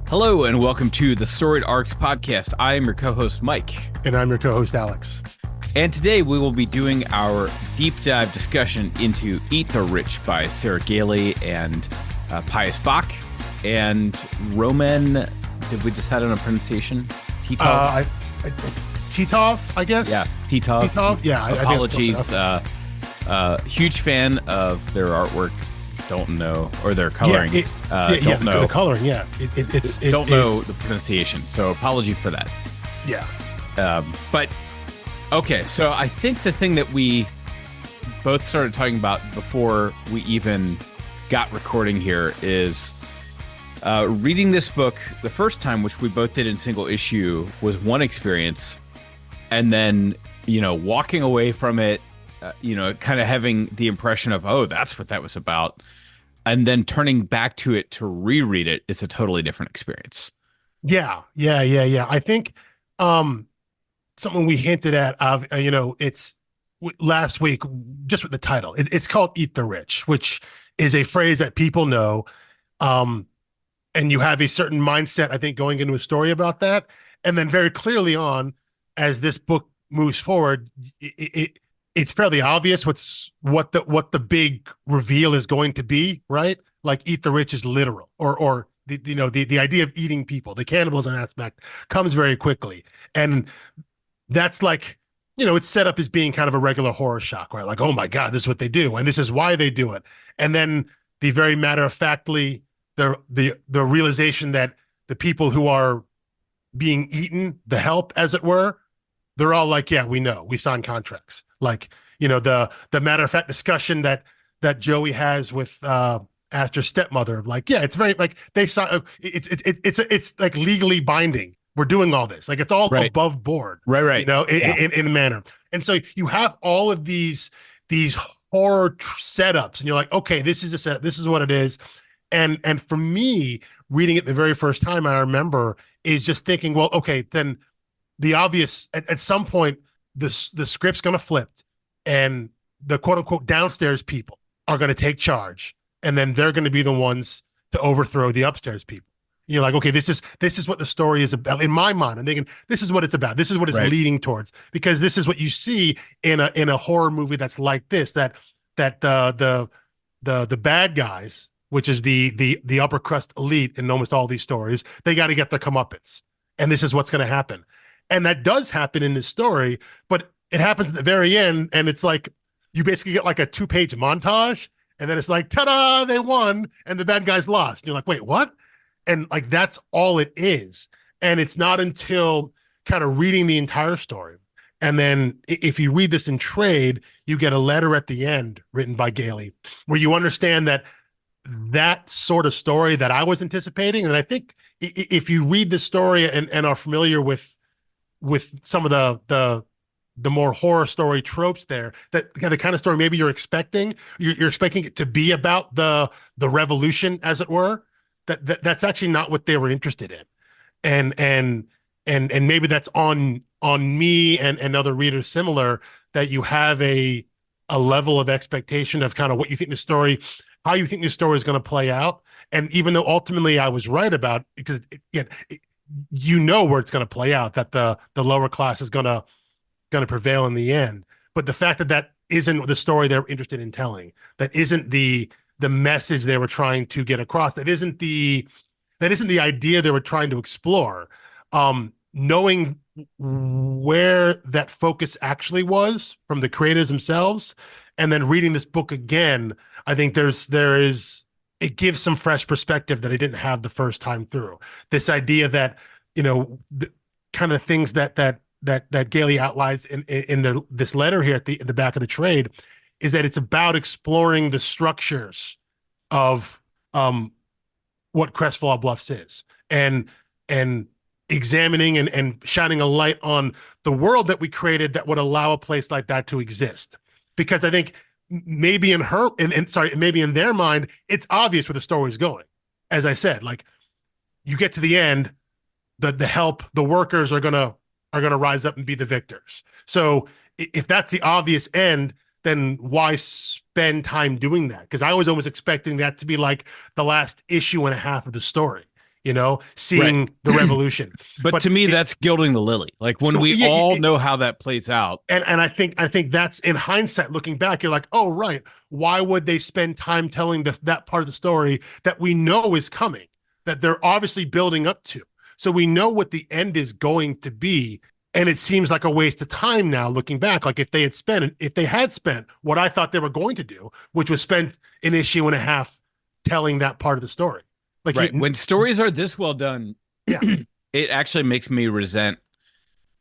Hello and welcome to the Storied Arcs podcast. I am your co-host Mike. And I'm your co-host Alex. And today we will be doing our deep dive discussion into Eat the Rich by Sarah Gailey and Pius Bach and Roman. Did we decide on a pronunciation? Titov? Titov, I guess? Yeah, Titov. Titov? Yeah. Apologies. Huge fan of their artwork. Don't know, or their coloring. Don't know. The coloring, yeah. Don't know the pronunciation, so apology for that. Yeah. But, okay, so I think the thing that we both started talking about before we even got recording here is reading this book the first time, which we both did in single issue, was one experience. And then, walking away from it, kind of having the impression of, oh, that's what that was about. And then turning back to it to reread it is a totally different experience. Yeah. I think something we hinted at, it's last week, just with the title. It's called Eat the Rich, which is a phrase that people know. And you have a certain mindset, I think, going into a story about that. And then very clearly on, as this book moves forward, it's fairly obvious what the big reveal is going to be, right? Like Eat the Rich is literal, or the idea of eating people, the cannibalism aspect comes very quickly, and that's like, it's set up as being kind of a regular horror shock, right? Like, oh my God, this is what they do, and this is why they do it, and then the very matter of factly the realization that the people who are being eaten, the help, as it were, they're all like, yeah, we know, we signed contracts. Like, the matter of fact discussion that Joey has with Aster's stepmother of like, yeah, it's very like they saw it's like legally binding. We're doing all this, like it's all right. Above board, right. In a manner. And so you have all of these horror setups, and you're like, okay, this is a setup. This is what it is. And for me, reading it the very first time, I remember is just thinking, well, okay, then the obvious at some point the script's going to flip, and the quote unquote downstairs people are going to take charge, and then they're going to be the ones to overthrow the upstairs people. You're like, okay, this is what the story is about. In my mind, I'm thinking this is what it's about. This is what it's leading towards, because this is what you see in a horror movie that's like this. That the bad guys, which is the upper crust elite in almost all these stories, they got to get their comeuppance, and this is what's going to happen. And that does happen in this story, but it happens at the very end, and it's like you basically get like a 2-page montage, and then it's like, ta-da, they won, and the bad guys lost. And you're like, wait, what? And like that's all it is. And it's not until kind of reading the entire story, and then if you read this in trade, you get a letter at the end written by Gailey, where you understand that sort of story that I was anticipating. And I think if you read the story and are familiar with some of the more horror story tropes there, that the kind of story maybe you're expecting it to be about the revolution, as it were, that's actually not what they were interested in. And maybe that's on me and other readers similar, that you have a level of expectation of kind of what you think the story, how you think the story is going to play out. And even though ultimately I was right about, because where it's going to play out, that the lower class is going to prevail in the end. But the fact that isn't the story they're interested in telling, that isn't the message they were trying to get across, that isn't the idea they were trying to explore, knowing where that focus actually was from the creators themselves, and then reading this book again, I think it gives some fresh perspective that I didn't have the first time through. This idea that, the kind of things that Gailey outlines in this letter here at the back of the trade, is that it's about exploring the structures of what Crestfall Bluffs is, and examining and shining a light on the world that we created that would allow a place like that to exist. Because I think maybe in their mind, it's obvious where the story is going. As I said, like, you get to the end, the workers are gonna rise up and be the victors. So if that's the obvious end, then why spend time doing that? Because I was always expecting that to be like the last issue and a half of the story. seeing the revolution. But to me, that's gilding the lily. Like when we all know how that plays out. And I think that's, in hindsight, looking back, you're like, oh, right. Why would they spend time telling that part of the story that we know is coming, that they're obviously building up to? So we know what the end is going to be. And it seems like a waste of time now, looking back. Like if they had spent what I thought they were going to do, which was spend an issue and a half telling that part of the story. Like right. When stories are this well done, yeah, it actually makes me resent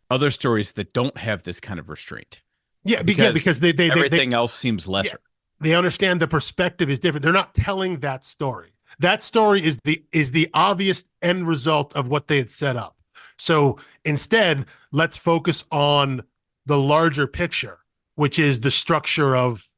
other stories that don't have this kind of restraint. Yeah, because they everything else seems lesser. Yeah, they understand the perspective is different. They're not telling that story. That story is the obvious end result of what they had set up. So instead, let's focus on the larger picture, which is the structure of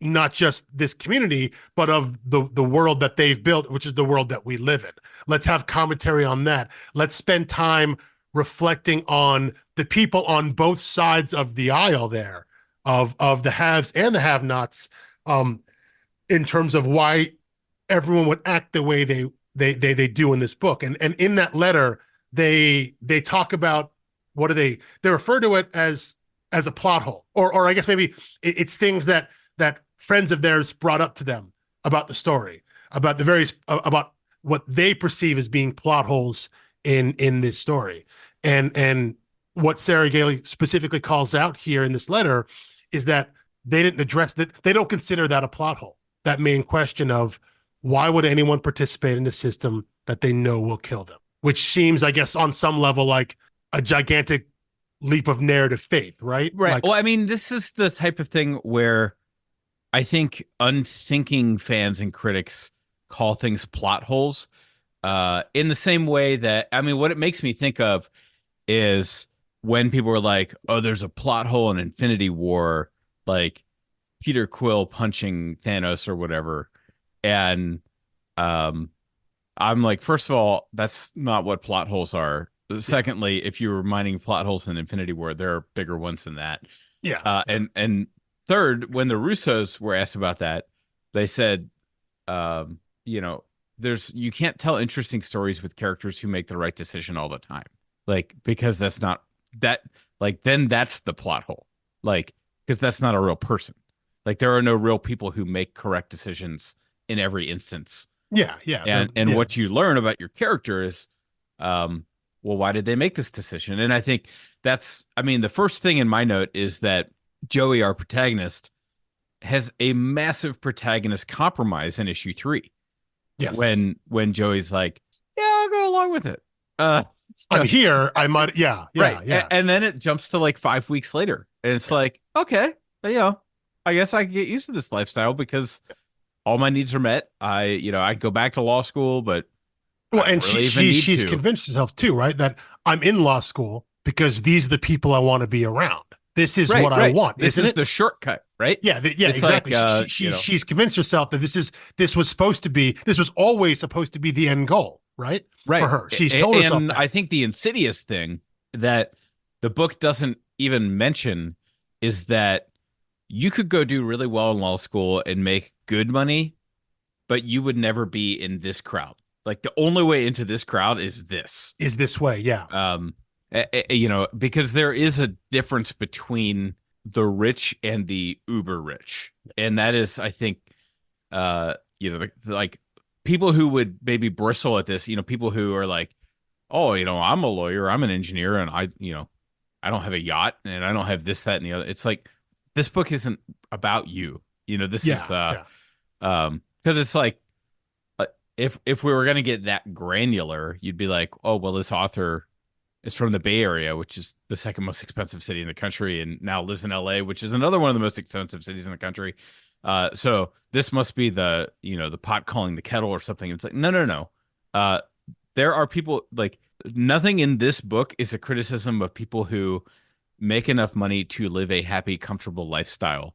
not just this community, but of the world that they've built, which is the world that we live in. Let's have commentary on that. Let's spend time reflecting on the people on both sides of the aisle there, of the haves and the have-nots, in terms of why everyone would act the way they do in this book. And in that letter, they talk about, what do they refer to it as a plot hole, or I guess maybe it's things that friends of theirs brought up to them about the story, about the various about what they perceive as being plot holes in this story. And what Sarah Gailey specifically calls out here in this letter is that they didn't address that. They don't consider that a plot hole, that main question of why would anyone participate in a system that they know will kill them, which seems, I guess, on some level like a gigantic leap of narrative faith, right? Right. Like, well, I mean, this is the type of thing where I think unthinking fans and critics call things plot holes, in the same way that, I mean, what it makes me think of is when people were like, oh, there's a plot hole in Infinity War, like Peter Quill punching Thanos or whatever. And I'm like, first of all, that's not what plot holes are. Secondly, if you were mining plot holes in Infinity War, there are bigger ones than that. Yeah. And third, when the Russos were asked about that, they said, you can't tell interesting stories with characters who make the right decision all the time. Like, because that's not that, like, then that's the plot hole. Like, because that's not a real person. Like, there are no real people who make correct decisions in every instance. Yeah. And what you learn about your character is, well, why did they make this decision? And I think the first thing in my note is that Joey, our protagonist, has a massive protagonist compromise in issue 3. Yes. When Joey's like, yeah, I'll go along with it. I'm here. I might. Yeah. Right. Yeah. And then it jumps to like 5 weeks later. And it's like, okay, I guess I can get used to this lifestyle because all my needs are met. I go back to law school, but and she's convinced herself too, right? That I'm in law school because these are the people I want to be around. This is what I want. This is the shortcut, right? Yeah, exactly. Like, she's convinced herself that this was always supposed to be the end goal, right? Right. For her. She's told herself and that. I think the insidious thing that the book doesn't even mention is that you could go do really well in law school and make good money, but you would never be in this crowd. Like, the only way into this crowd is this way. Yeah. Because there is a difference between the rich and the uber rich. And that is, I think, like people who would maybe bristle at this, people who are like, oh, I'm a lawyer, I'm an engineer, and I don't have a yacht and I don't have this, that, and the other. It's like, this book isn't about you. This is, because it's like, if we were going to get that granular, you'd be like, oh, well, this author is from the Bay Area, which is the second most expensive city in the country, and now lives in LA, which is another one of the most expensive cities in the country. So this must be the pot calling the kettle or something. It's like, no. There are people, like, nothing in this book is a criticism of people who make enough money to live a happy, comfortable lifestyle.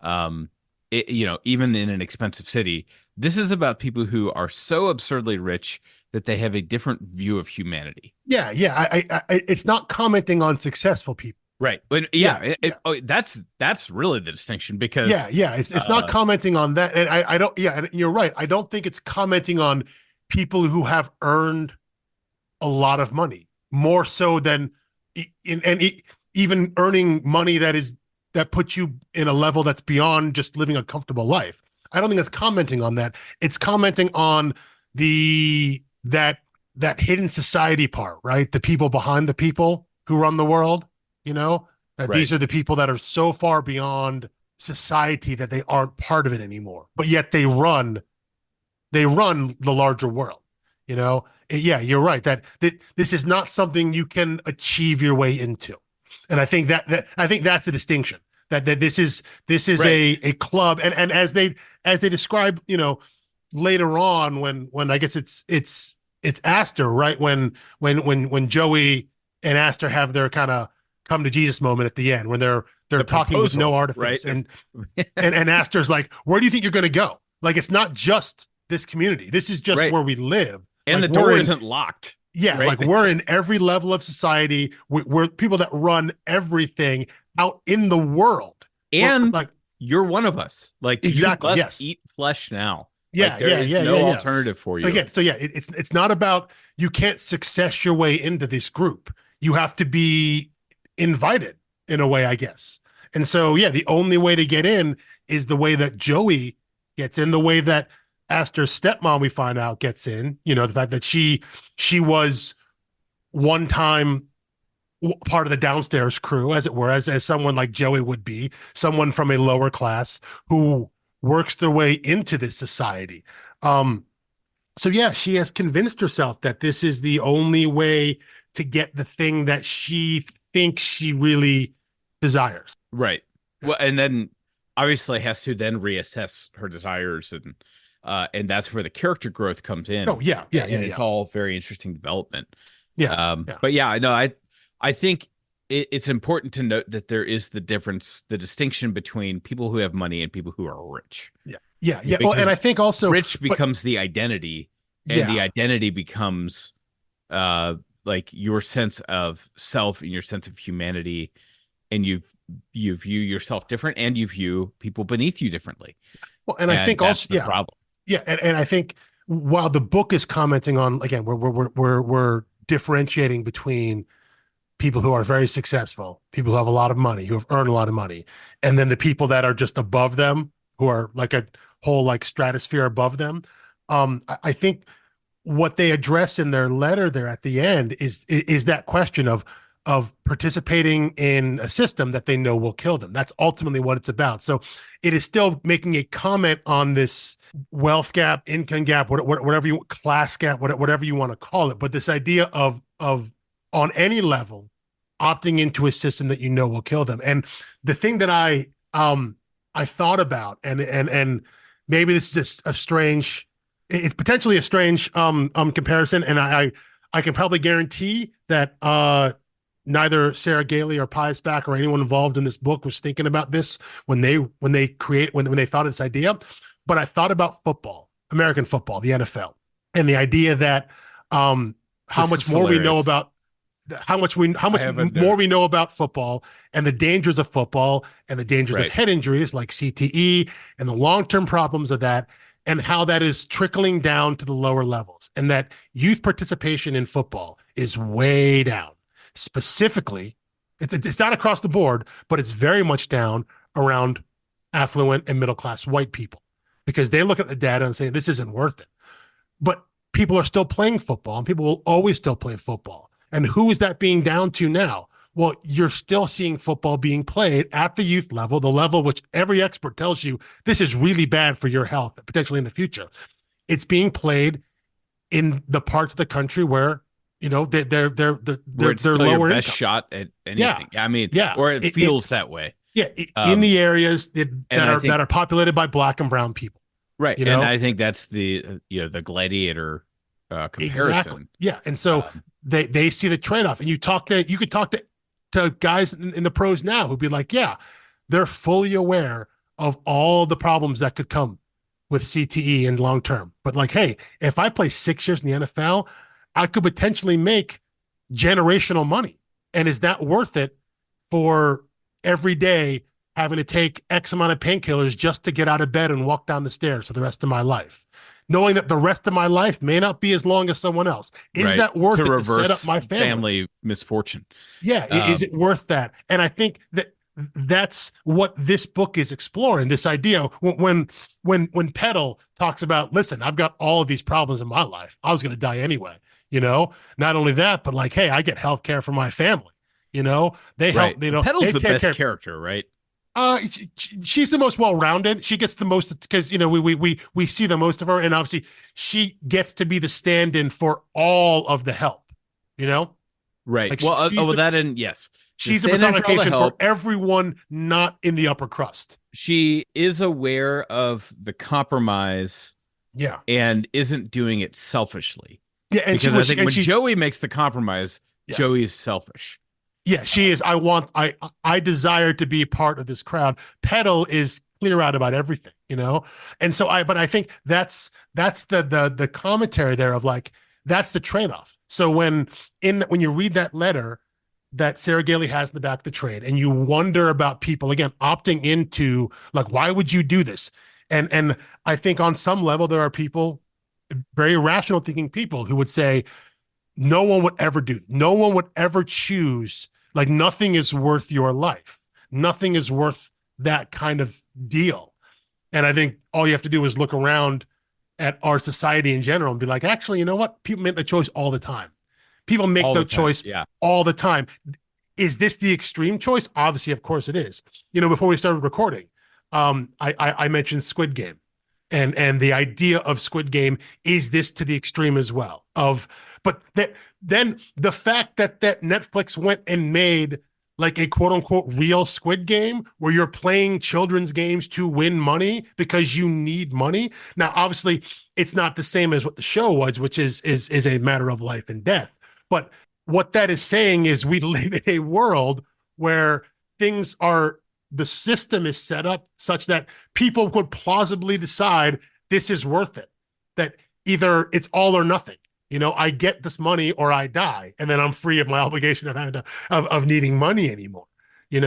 Even in an expensive city. This is about people who are so absurdly rich that they have a different view of humanity. Yeah. It's not commenting on successful people. Right. That's really the distinction, because it's not commenting on that. And I don't, and you're right. I don't think it's commenting on people who have earned a lot of money, more so than even earning money that puts you in a level that's beyond just living a comfortable life. I don't think it's commenting on that. It's commenting on that hidden society part, right? The people behind the people who run the world, that these are the people that are so far beyond society that they aren't part of it anymore, but yet they run the larger world. Yeah, you're right that this is not something you can achieve your way into. And I think that's the distinction, that this is a club. And as they describe, later on, when I guess it's Aster, right? When Joey and Aster have their kind of come to Jesus moment at the end, when they're talking with no artifice, right? and Aster's like, where do you think you're going to go? Like, it's not just this community. This is just where we live. And the door isn't locked. Yeah. Right? Like, we're in every level of society. We're people that run everything out in the world. And like, you're one of us. Like, exactly. You must eat flesh now. Yeah. Like, there is no alternative for you. Again, so yeah, it's not about, you can't success your way into this group. You have to be invited in a way, I guess. And so, yeah, the only way to get in is the way that Joey gets in, the way that Aster's stepmom, we find out, gets in. The fact that she was one time part of the downstairs crew, as it were, as someone like Joey would be, someone from a lower class who works their way into this society. So yeah, she has convinced herself that this is the only way to get the thing that she thinks she really desires. Right. Well, and then obviously has to then reassess her desires, and that's where the character growth comes in. Oh yeah. It's all very interesting development. Yeah. But yeah, no, I think it's important to note that there is the distinction between people who have money and people who are rich. Yeah. Well, and I think also rich becomes the identity, and the identity becomes like your sense of self and your sense of humanity, and you view yourself different, and you view people beneath you differently. Well, and I think that's also the problem. Yeah, and I think while the book is commenting on, again, we're differentiating between people who are very successful, people who have a lot of money, who have earned a lot of money, and then the people that are just above them, who are like a whole like stratosphere above them. I think what they address in their letter there at the end is that question of participating in a system that they know will kill them. That's ultimately what it's about. So it is still making a comment on this wealth gap, income gap, whatever you, class gap, whatever you want to call it. But this idea of on any level opting into a system that you know will kill them. And the thing that I thought about, and maybe this is just a strange, it's potentially a strange comparison, and I can probably guarantee that neither Sarah Gailey or Pius Pak or anyone involved in this book was thinking about this when they thought of this idea. But I thought about football, American football, the NFL, and the idea that how much more we know about football, and the dangers of football, and the dangers of head injuries like CTE, and the long-term problems of that, and how that is trickling down to the lower levels, and that youth participation in football is way down. Specifically, it's not across the board, but it's very much down around affluent and middle-class white people, because they look at the data and say, this isn't worth it. But people are still playing football, and people will always still play football. And who is that being down to now? Well, you're still seeing football being played at the youth level, the level which every expert tells you this is really bad for your health, potentially in the future. It's being played in the parts of the country where, they're lower best income shot at anything. Yeah. I mean, or it feels that way. Yeah, in the areas that are populated by Black and brown people. Right. And I think that's the gladiator comparison. Exactly. Yeah. And so they see the trade-off, and you could talk to guys in the pros now who'd be like, yeah, they're fully aware of all the problems that could come with CTE and long term. But like, hey, if I play 6 years in the NFL, I could potentially make generational money. And is that worth it for every day having to take X amount of painkillers just to get out of bed and walk down the stairs for the rest of my life? knowing that the rest of my life may not be as long as someone else. Is Right. that worth To it to set up reverse my family? misfortune. Yeah, is it worth that? And I think that that's what this book is exploring. This idea when Petal talks about, listen, I've got all of these problems in my life. I was going to die anyway. Not only that, but like, hey, I get health care for my family. They Right. help. Petal's They the take best care. character, right? She's the most well-rounded. She gets the most because we see the most of her, and obviously she gets to be the stand-in for all of the help. Right. Like Oh, Well, that and yes, the she's a stand-in for all the personification for help. everyone not in the upper crust. She is aware of the compromise Yeah, and isn't doing it selfishly. yeah, and Because I think when she Joey makes the compromise, yeah. Joey's selfish. Yeah, she is. I desire to be part of this crowd. Petal is clear out about everything, and so but I think that's the commentary there of like that's the trade-off. So when you read that letter that Sarah Gailey has in the back of the train, and you wonder about people again opting into like, why would you do this? And I think on some level there are people, very rational thinking people, who would say no one would ever do, no one would ever choose. Like nothing is worth your life. Nothing is worth that kind of deal. And I think all you have to do is look around at our society in general and be like, actually, you know what? People make the choice all the time. People make the choice all the time. Is this the extreme choice? Obviously, of course it is. Before we started recording, I mentioned Squid Game, and the idea of Squid Game is this to the extreme as well. But then the fact that Netflix went and made like a quote unquote real Squid Game where you're playing children's games to win money because you need money. Now, obviously, it's not the same as what the show was, which is a matter of life and death. But what that is saying is we live in a world where the system is set up such that people could plausibly decide this is worth it, that either it's all or nothing. I get this money or I die, and then I'm free of my obligation of having of needing money anymore. These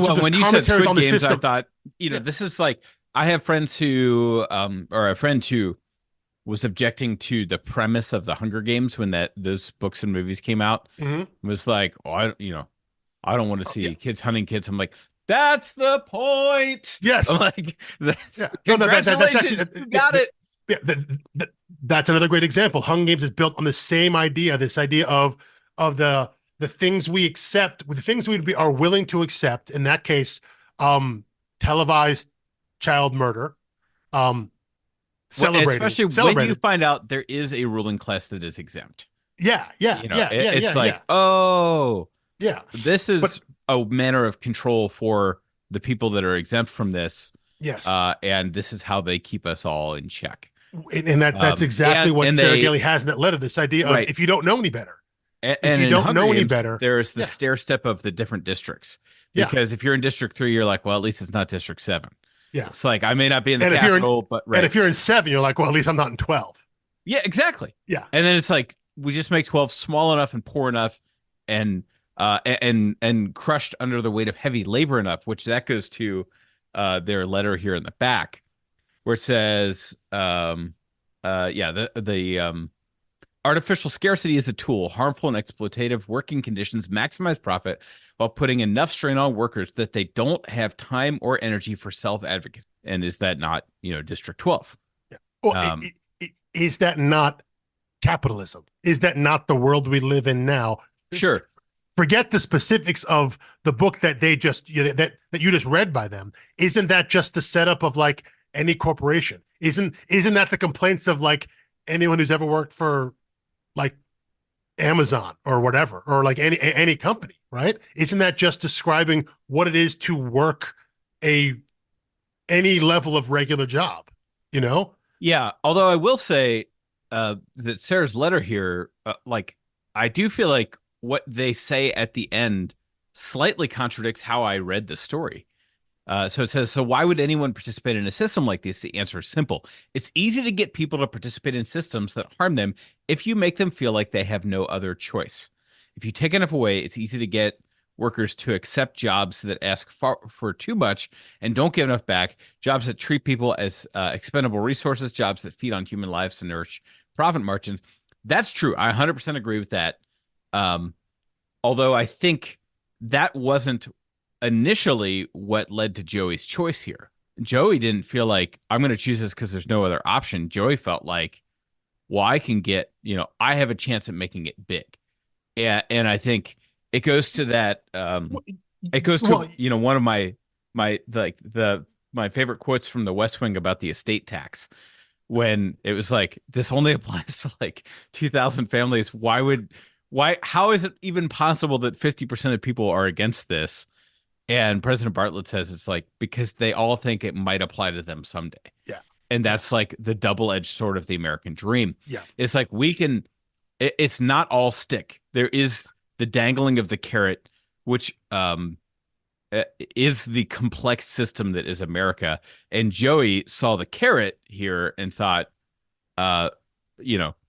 are When you said commentaries Squid on the Games, system. I thought, this is like, I have friends who, or a friend who was objecting to the premise of the Hunger Games when those books and movies came out. Mm-hmm. Was like, I don't want to see kids hunting kids. I'm like, that's the point. Yes. I'm like, congratulations, you got it. Yeah, that's another great example. Hunger Games is built on the same idea. This idea of the things we accept, the things we are willing to accept. In that case, televised child murder. Especially when you find out there is a ruling class that is exempt. It's like, oh, yeah, this is a manner of control for the people that are exempt from this. Yes, and this is how they keep us all in check. And that's exactly what Sarah Gailey has in that letter. This idea of if you don't know any better, and if you don't know any better, there's the stair step of the different districts. Because if you're in District 3, you're like, well, at least it's not District 7. Yeah, it's like I may not be in the capital, but and if you're in 7, you're like, well, at least I'm not in 12. Yeah, exactly. Yeah, and then it's like we just make 12 small enough and poor enough, and crushed under the weight of heavy labor enough, which that goes to their letter here in the back, where it says, the artificial scarcity is a tool, harmful and exploitative working conditions maximize profit while putting enough strain on workers that they don't have time or energy for self-advocacy. And is that not, District 12? Yeah. Well, is that not capitalism? Is that not the world we live in now? Sure. Forget the specifics of the book that they just that you just read by them. Isn't that just the setup of like any corporation? Isn't that the complaints of like anyone who's ever worked for like Amazon or whatever, or like any company, right? Isn't that just describing what it is to work any level of regular job, Yeah. Although I will say that Sarah's letter here, I do feel like what they say at the end slightly contradicts how I read the story. So it says, so why would anyone participate in a system like this? The answer is simple. It's easy to get people to participate in systems that harm them if you make them feel like they have no other choice. If you take enough away, it's easy to get workers to accept jobs that ask for too much and don't give enough back, jobs that treat people as expendable resources, jobs that feed on human lives to nourish profit margins. That's true. I 100% agree with that. Although I think that wasn't initially what led to Joey's choice here. Joey didn't feel like, I'm going to choose this because there's no other option. Joey felt like, well, I can get, I have a chance at making it big. And I think it goes to that. It goes to, one of my favorite quotes from The West Wing about the estate tax, when it was like, this only applies to like 2,000 families. How is it even possible that 50% of people are against this? And President Bartlett says it's like, because they all think it might apply to them someday. Yeah. And that's like the double-edged sword of the American dream. Yeah. It's like it's not all stick. There is the dangling of the carrot, which is the complex system that is America. And Joey saw the carrot here and thought,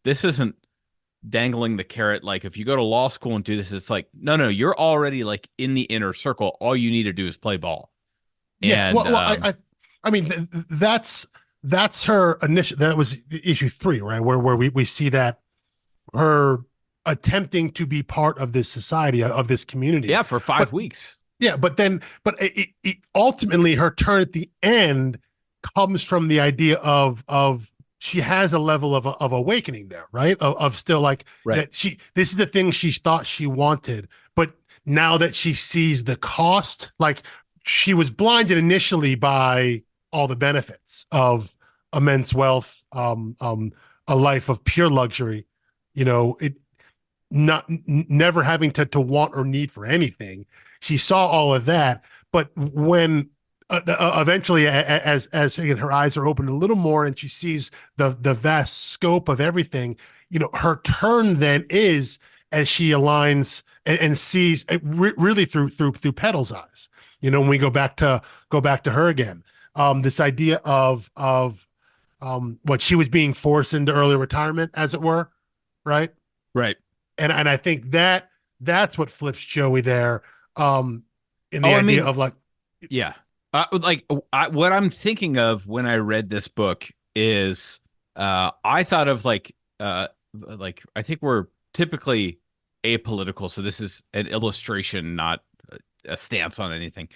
this isn't dangling the carrot. Like, if you go to law school and do this, it's like, no, you're already like in the inner circle. All you need to do is play ball. Yeah. And, I mean, that's her initial. That was issue 3, right? Where we see that her attempting to be part of this society, of this community. Yeah, for 5 weeks. Yeah, but it ultimately her turn at the end comes from the idea of she has a level of awakening there, right? Of still like right. that this is the thing she thought she wanted, but now that she sees the cost, like she was blinded initially by all the benefits of immense wealth, a life of pure luxury, never having to want or need for anything. She saw all of that, but when eventually, as again, her eyes are opened a little more and she sees the vast scope of everything, her turn then is as she aligns and sees really through Petal's eyes. When we go back to her again, this idea of what she was being forced into early retirement, as it were, right? Right. And I think that's what flips Joey there. In the idea of like, yeah. What I'm thinking of when I read this book is I thought of like I think we're typically apolitical, so this is an illustration, not a stance on anything.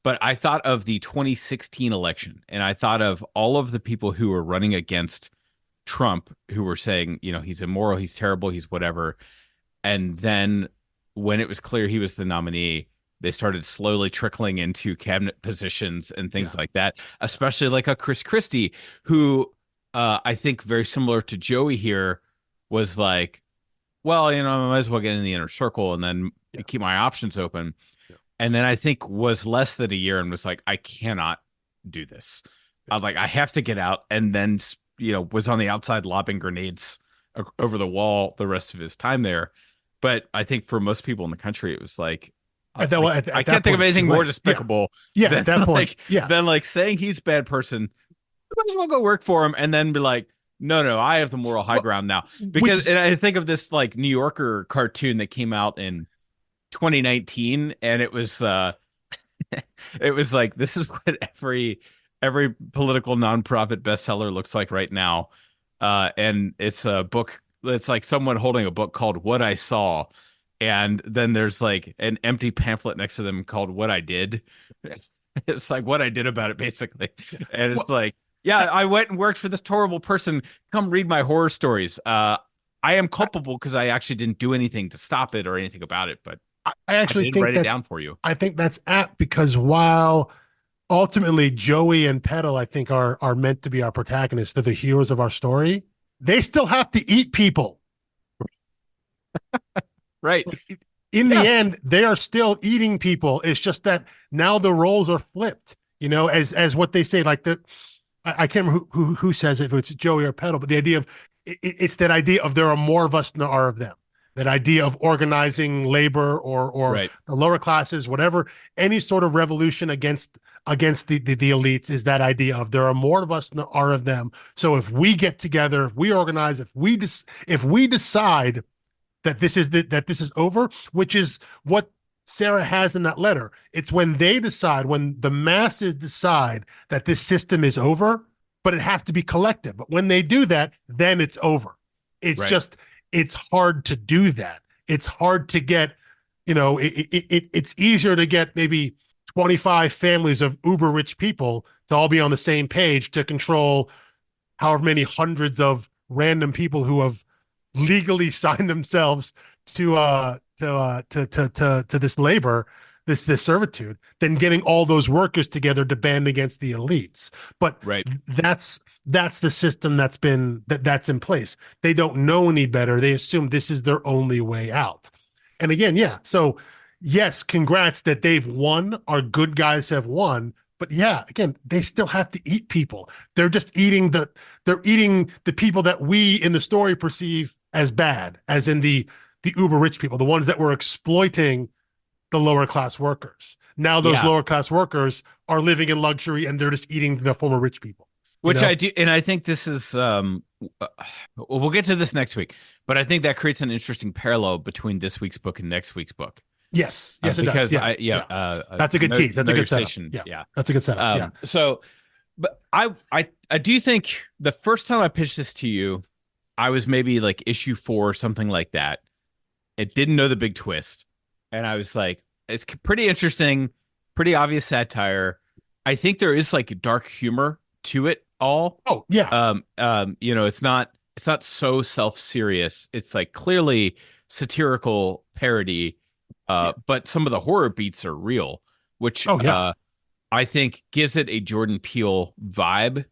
But I thought of the 2016 election, and I thought of all of the people who were running against Trump, who were saying, he's immoral, he's terrible, he's whatever. And then when it was clear he was the nominee, they started slowly trickling into cabinet positions and things like that, especially like a Chris Christie, who I think very similar to Joey here was like, well, I might as well get in the inner circle and then keep my options open. Yeah. And then I think was less than a year and was like, I cannot do this. I'm like, I have to get out. And then, was on the outside lobbing grenades over the wall the rest of his time there. But I think for most people in the country, it was like, I can't think of anything more despicable. Yeah, at that point. Than like saying he's a bad person. You might as well go work for him and then be like, no, I have the moral high ground now. Because and I think of this like New Yorker cartoon that came out in 2019, and it was it was like, this is what every political nonprofit bestseller looks like right now. And it's a book. It's like someone holding a book called What I Saw. And then there's like an empty pamphlet next to them called What I Did. It's like what I did about it, basically. And it's like, I went and worked for this horrible person. Come read my horror stories. I am culpable because I actually didn't do anything to stop it or anything about it. But I actually think write it down for you. I think that's apt, because while ultimately Joey and Petal, I think, are meant to be our protagonists, they're the heroes of our story, they still have to eat people. Right. In the end, they are still eating people. It's just that now the roles are flipped, as what they say, like I can't remember who says it, if it's Joey or Petal, but the idea of it's that idea of there are more of us than there are of them. That idea of organizing labor or the lower classes, whatever, any sort of revolution against the elites is that idea of there are more of us than there are of them. So if we get together, if we organize, if we decide that this is over, which is what Sarah has in that letter. It's when they decide, when the masses decide that this system is over, but it has to be collective. But when they do that, then it's over. It's Right. just, it's hard to do that. It's hard to get, it's easier to get maybe 25 families of uber rich people to all be on the same page to control however many hundreds of random people who have legally signed themselves to this labor, this servitude, than getting all those workers together to band against the elites. But Right. that's the system that's in place. They don't know any better. They assume this is their only way out. And again, yeah. So yes, congrats that they've won. Our good guys have won. But yeah, again, they still have to eat people. They're just eating the people that we in the story perceive as bad, as in the uber rich people, the ones that were exploiting the lower class workers. Now those lower class workers are living in luxury and they're just eating the former rich people. Which I do, and I think this is we'll get to this next week, but I think that creates an interesting parallel between this week's book and next week's book. Yes, it because does. That's a good tease. That's a good setup. Yeah, that's a good setup. So, but I do think the first time I pitched this to you, I was maybe like issue 4 or something like that. It didn't know the big twist, and I was like, it's pretty interesting, pretty obvious satire. I think there is like dark humor to it all. Oh yeah. It's not so self-serious. It's like clearly satirical parody. But some of the horror beats are real, which I think gives it a Jordan Peele vibe.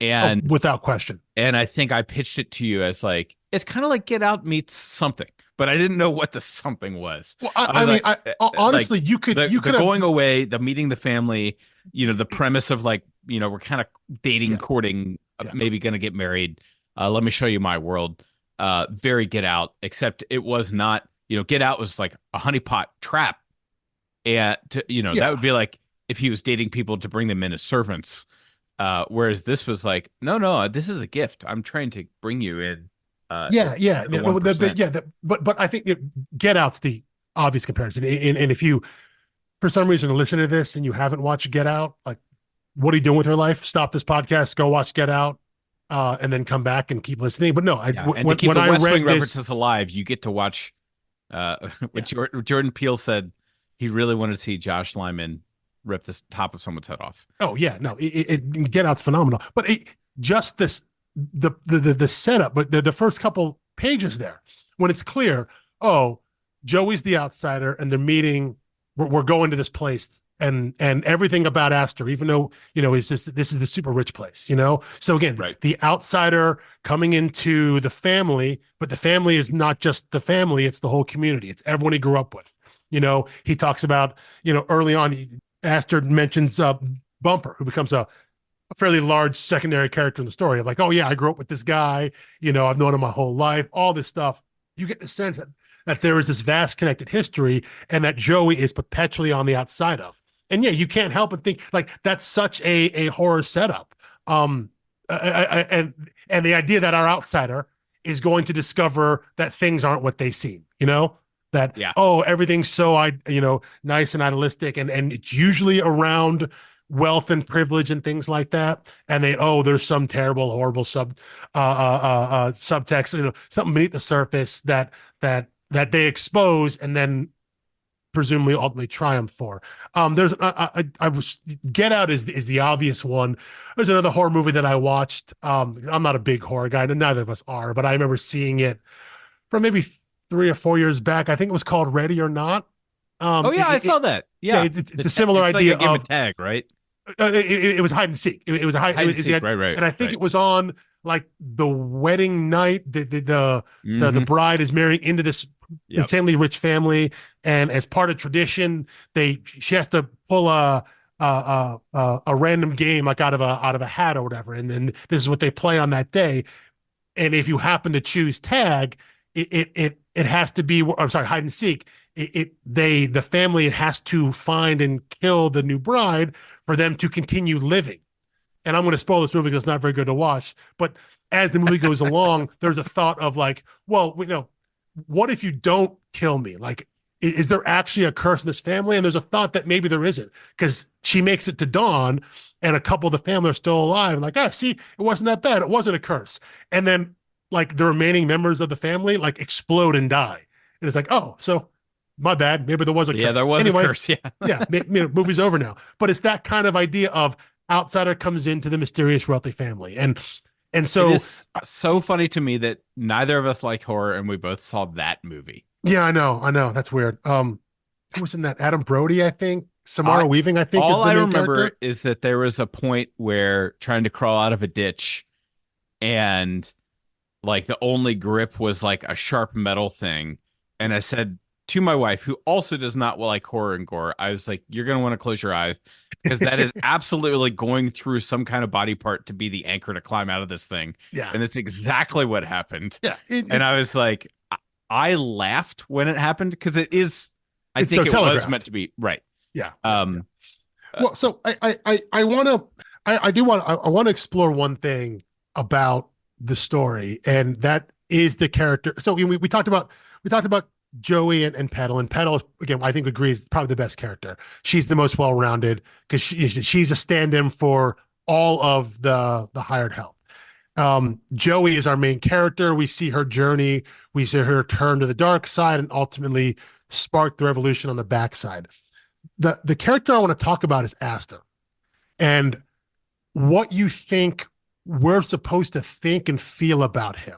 And without question. And I think I pitched it to you as like, it's kind of like Get Out meets something, but I didn't know what the something was. Well, honestly, you could going away, the meeting the family, the premise of like, we're kind of dating, courting, maybe going to get married. Let me show you my world. Very Get Out, except it was not. Get Out was like a honeypot trap. And, that would be like if he was dating people to bring them in as servants. Whereas this was like, no, this is a gift. I'm trying to bring you in. But I think Get Out's the obvious comparison. And if you, for some reason, are listening to this and you haven't watched Get Out, like, what are you doing with your life? Stop this podcast, go watch Get Out, and then come back and keep listening. But no, and to keep the West Wing references alive, you get to watch. Jordan Peele said he really wanted to see Josh Lyman rip the top of someone's head off. Oh yeah, no, Get Out's phenomenal. But just this, the setup, but the first couple pages there, when it's clear, oh, Joey's the outsider, and they're meeting. We're going to this place, and everything about Astor, even though this is the super rich place, So again, the outsider coming into the family, but the family is not just the family; it's the whole community. It's everyone he grew up with. He talks about early on. Astor mentions Bumper, who becomes a fairly large secondary character in the story. Like, oh yeah, I grew up with this guy. I've known him my whole life. All this stuff. You get the sense that there is this vast connected history, and that Joey is perpetually on the outside of. And yeah, you can't help but think like that's such a horror setup. And the idea that our outsider is going to discover that things aren't what they seem, that, everything's so, nice and idealistic. And it's usually around wealth and privilege and things like that. And there's some terrible, horrible subtext, something beneath the surface that they expose and then presumably ultimately triumph for. Get Out is the obvious one. There's another horror movie that I watched. I'm not a big horror guy, and neither of us are, but I remember seeing it from maybe 3 or 4 years back. I think it was called Ready or Not. I saw that. Yeah, it's a similar idea like a game of tag, right? It was hide and seek. It was hide and seek, right. And I think it was on like the wedding night. The bride is marrying into this insanely rich family, and as part of tradition, she has to pull a random game like out of a hat or whatever, and then this is what they play on that day. And if you happen to choose tag, it has to be. I'm sorry, hide and seek. The family has to find and kill the new bride for them to continue living. And I'm going to spoil this movie because it's not very good to watch. But as the movie goes along, there's a thought of like, well, what if you don't kill me? Like, is there actually a curse in this family? And there's a thought that maybe there isn't, because she makes it to dawn and a couple of the family are still alive. And like, see, it wasn't that bad. It wasn't a curse. And then like the remaining members of the family like explode and die. And it's like, oh, so my bad. Maybe there was a curse. Yeah, there was anyway, a curse. Yeah. yeah, movie's over now. But it's that kind of idea of outsider comes into the mysterious wealthy family. And so it is so funny to me that neither of us like horror and we both saw that movie. yeah, I know. That's weird. Who was in that? Adam Brody, I think. Samara Weaving, I think. All is the I main remember character. is that there was a point where trying to crawl out of a ditch and like the only grip was like a sharp metal thing. And I said to my wife, who also does not like horror and gore, I was like, you're going to want to close your eyes because that is absolutely going through some kind of body part to be the anchor to climb out of this thing. Yeah. And that's exactly what happened. Yeah. And I was like, I laughed when it happened because I think so it was meant to be right. Yeah. Well, so I want to explore one thing about the story, and that is the character. So we talked about Joey and Petal, and Petal, again, I think agrees probably the best character. She's the most well-rounded because she's a stand-in for all of the hired help. Joey is our main character. We see her journey. We see her turn to the dark side and ultimately spark the revolution on the backside. The character I want to talk about is Aster, and what you think we're supposed to think and feel about him.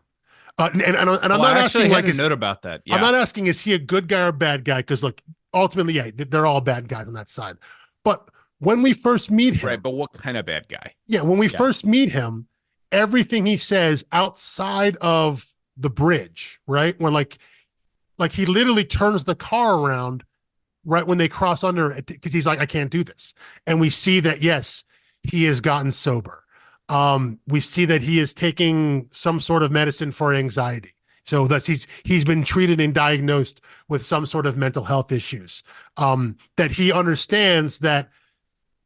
And I'm not asking like a note about that. Yeah. I'm not asking is he a good guy or a bad guy, because look, ultimately, yeah, they're all bad guys on that side. But when we first meet him, right? But what kind of bad guy? Yeah, when we first meet him, everything he says outside of the bridge, right? When like he literally turns the car around right when they cross under it because he's like, I can't do this. And we see that, yes, he has gotten sober. We see that he is taking some sort of medicine for anxiety. So that's he's been treated and diagnosed with some sort of mental health issues. That he understands that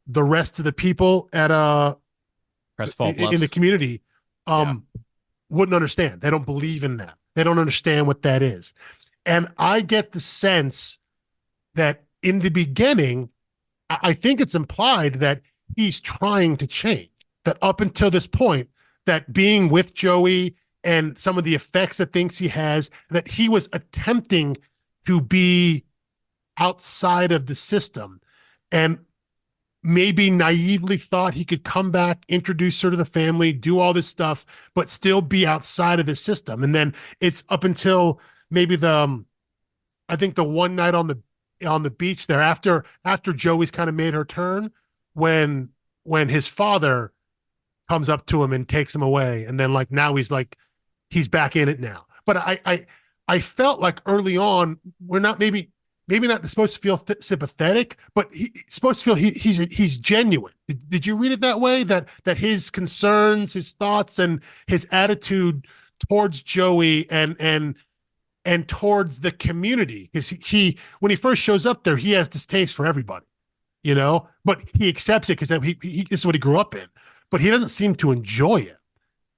the rest of the people at Crestfall Bluffs in the community wouldn't understand. They don't believe in that. They don't understand what that is. And I get the sense that in the beginning, I think it's implied that he's trying to change. That up until this point, that being with Joey and some of the effects that things he has, that he was attempting to be outside of the system and maybe naively thought he could come back, introduce her to the family, do all this stuff, but still be outside of the system. And then it's up until maybe I think the one night on the beach there after Joey's kind of made her turn, when his father comes up to him and takes him away. And then like, now he's back in it now. But I felt like early on, we're not maybe not supposed to feel sympathetic, but he's supposed to feel he's genuine. Did you read it that way? That his concerns, his thoughts, and his attitude towards Joey and towards the community, because when he first shows up there, he has distaste for everybody, but he accepts it because this is what he grew up in. But he doesn't seem to enjoy it,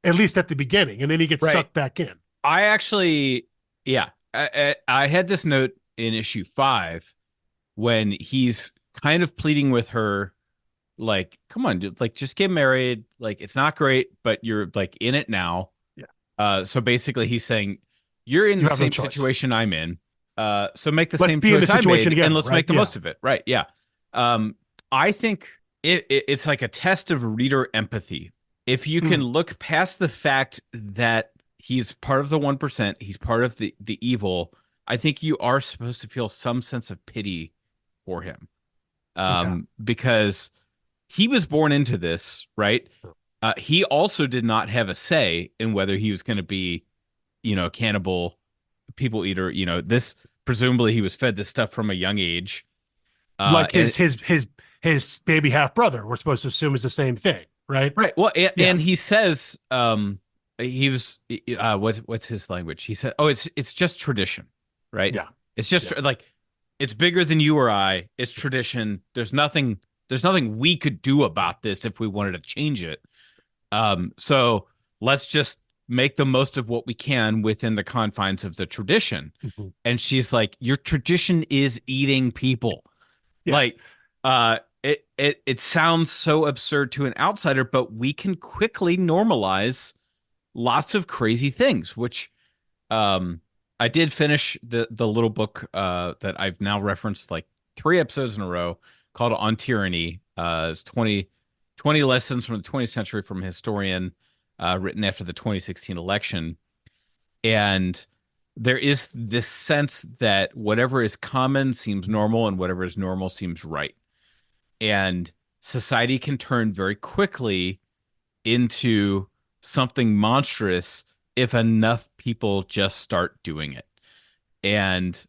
at least at the beginning, and then he gets sucked back in. I actually, I had this note in issue 5 when he's kind of pleading with her, like, come on, dude, like, just get married. Like, it's not great, but you're like in it now. Yeah. So basically he's saying, you're in the same situation I'm in. So make the same choice I made again, and let's make the most of it. Right. Yeah. I think it's like a test of reader empathy. If you can look past the fact that he's part of the 1%, he's part of the evil, I think you are supposed to feel some sense of pity for him. Because he was born into this, right? He also did not have a say in whether he was going to be, cannibal, people eater. This, presumably he was fed this stuff from a young age. Like his baby half brother, we're supposed to assume is the same thing, right? Right. Well, and he says, he was, what's his language? He said, oh, it's just tradition, right? Yeah. It's just like, it's bigger than you or I. It's tradition. There's nothing we could do about this if we wanted to change it. So let's just make the most of what we can within the confines of the tradition. Mm-hmm. And she's like, your tradition is eating people. Yeah. Like, it sounds so absurd to an outsider, but we can quickly normalize lots of crazy things, which I did finish the little book that I've now referenced like 3 episodes in a row called On Tyranny. It's 20 lessons from the 20th century from a historian, written after the 2016 election. And there is this sense that whatever is common seems normal and whatever is normal seems right. And society can turn very quickly into something monstrous if enough people just start doing it. And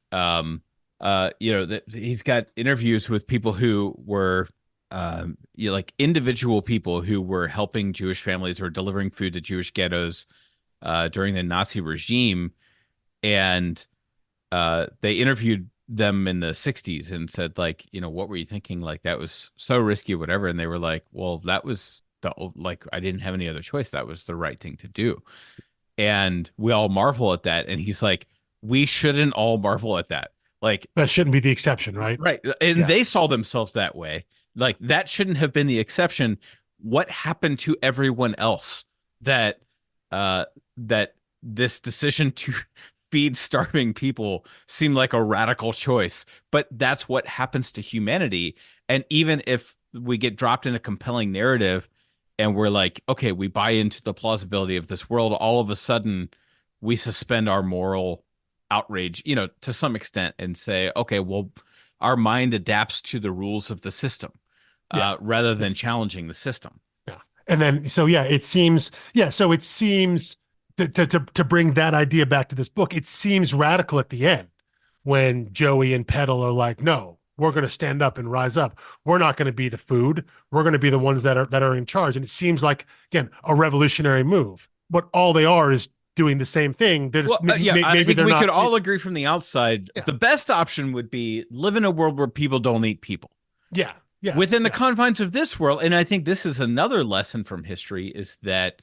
he's got interviews with people who were like individual people who were helping Jewish families or delivering food to Jewish ghettos during the Nazi regime. And they interviewed them in the 60s and said, like, what were you thinking? Like, that was so risky or whatever. And they were like, well, that was I didn't have any other choice. That was the right thing to do. And we all marvel at that. And he's like, we shouldn't all marvel at that. Like, that shouldn't be the exception, right? Right. And they saw themselves that way. Like, that shouldn't have been the exception. What happened to everyone else that this decision to feed starving people seemed like a radical choice? But that's what happens to humanity. And even if we get dropped in a compelling narrative and we're like, okay, we buy into the plausibility of this world, all of a sudden we suspend our moral outrage, to some extent, and say, okay, well, our mind adapts to the rules of the system rather than challenging the system. Yeah. And then, it seems to bring that idea back to this book, it seems radical at the end when Joey and Petal are like, no, we're going to stand up and rise up. We're not going to be the food. We're going to be the ones that are in charge. And it seems like, again, a revolutionary move, but all they are is doing the same thing. I think we could all agree from the outside, the best option would be live in a world where people don't eat people. Yeah. Yeah. Within the confines of this world. And I think this is another lesson from history, is that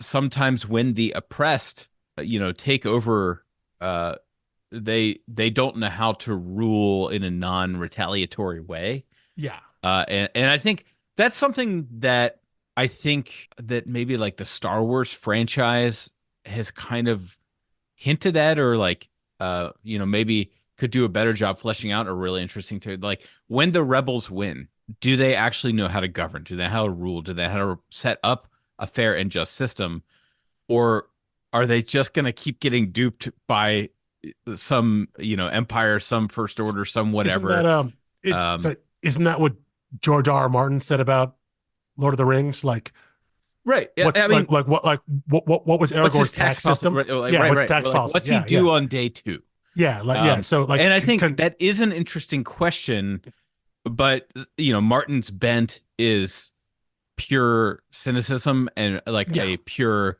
sometimes when the oppressed, take over, they don't know how to rule in a non-retaliatory way. Yeah. And I think that's something that I think that maybe like the Star Wars franchise has kind of hinted at, or like, maybe could do a better job fleshing out, or really interesting to, like, when the rebels win, do they actually know how to govern? Do they know how to rule? Do they know how to set up a fair and just system? Or are they just going to keep getting duped by some, empire, some first order, some whatever? Isn't that what George R. R. Martin said about Lord of the Rings? Like, right. What was Aragorn's tax system? What's tax policy? What's he do on day 2? Yeah. So like, and I think that is an interesting question, but Martin's bent is pure cynicism and a pure,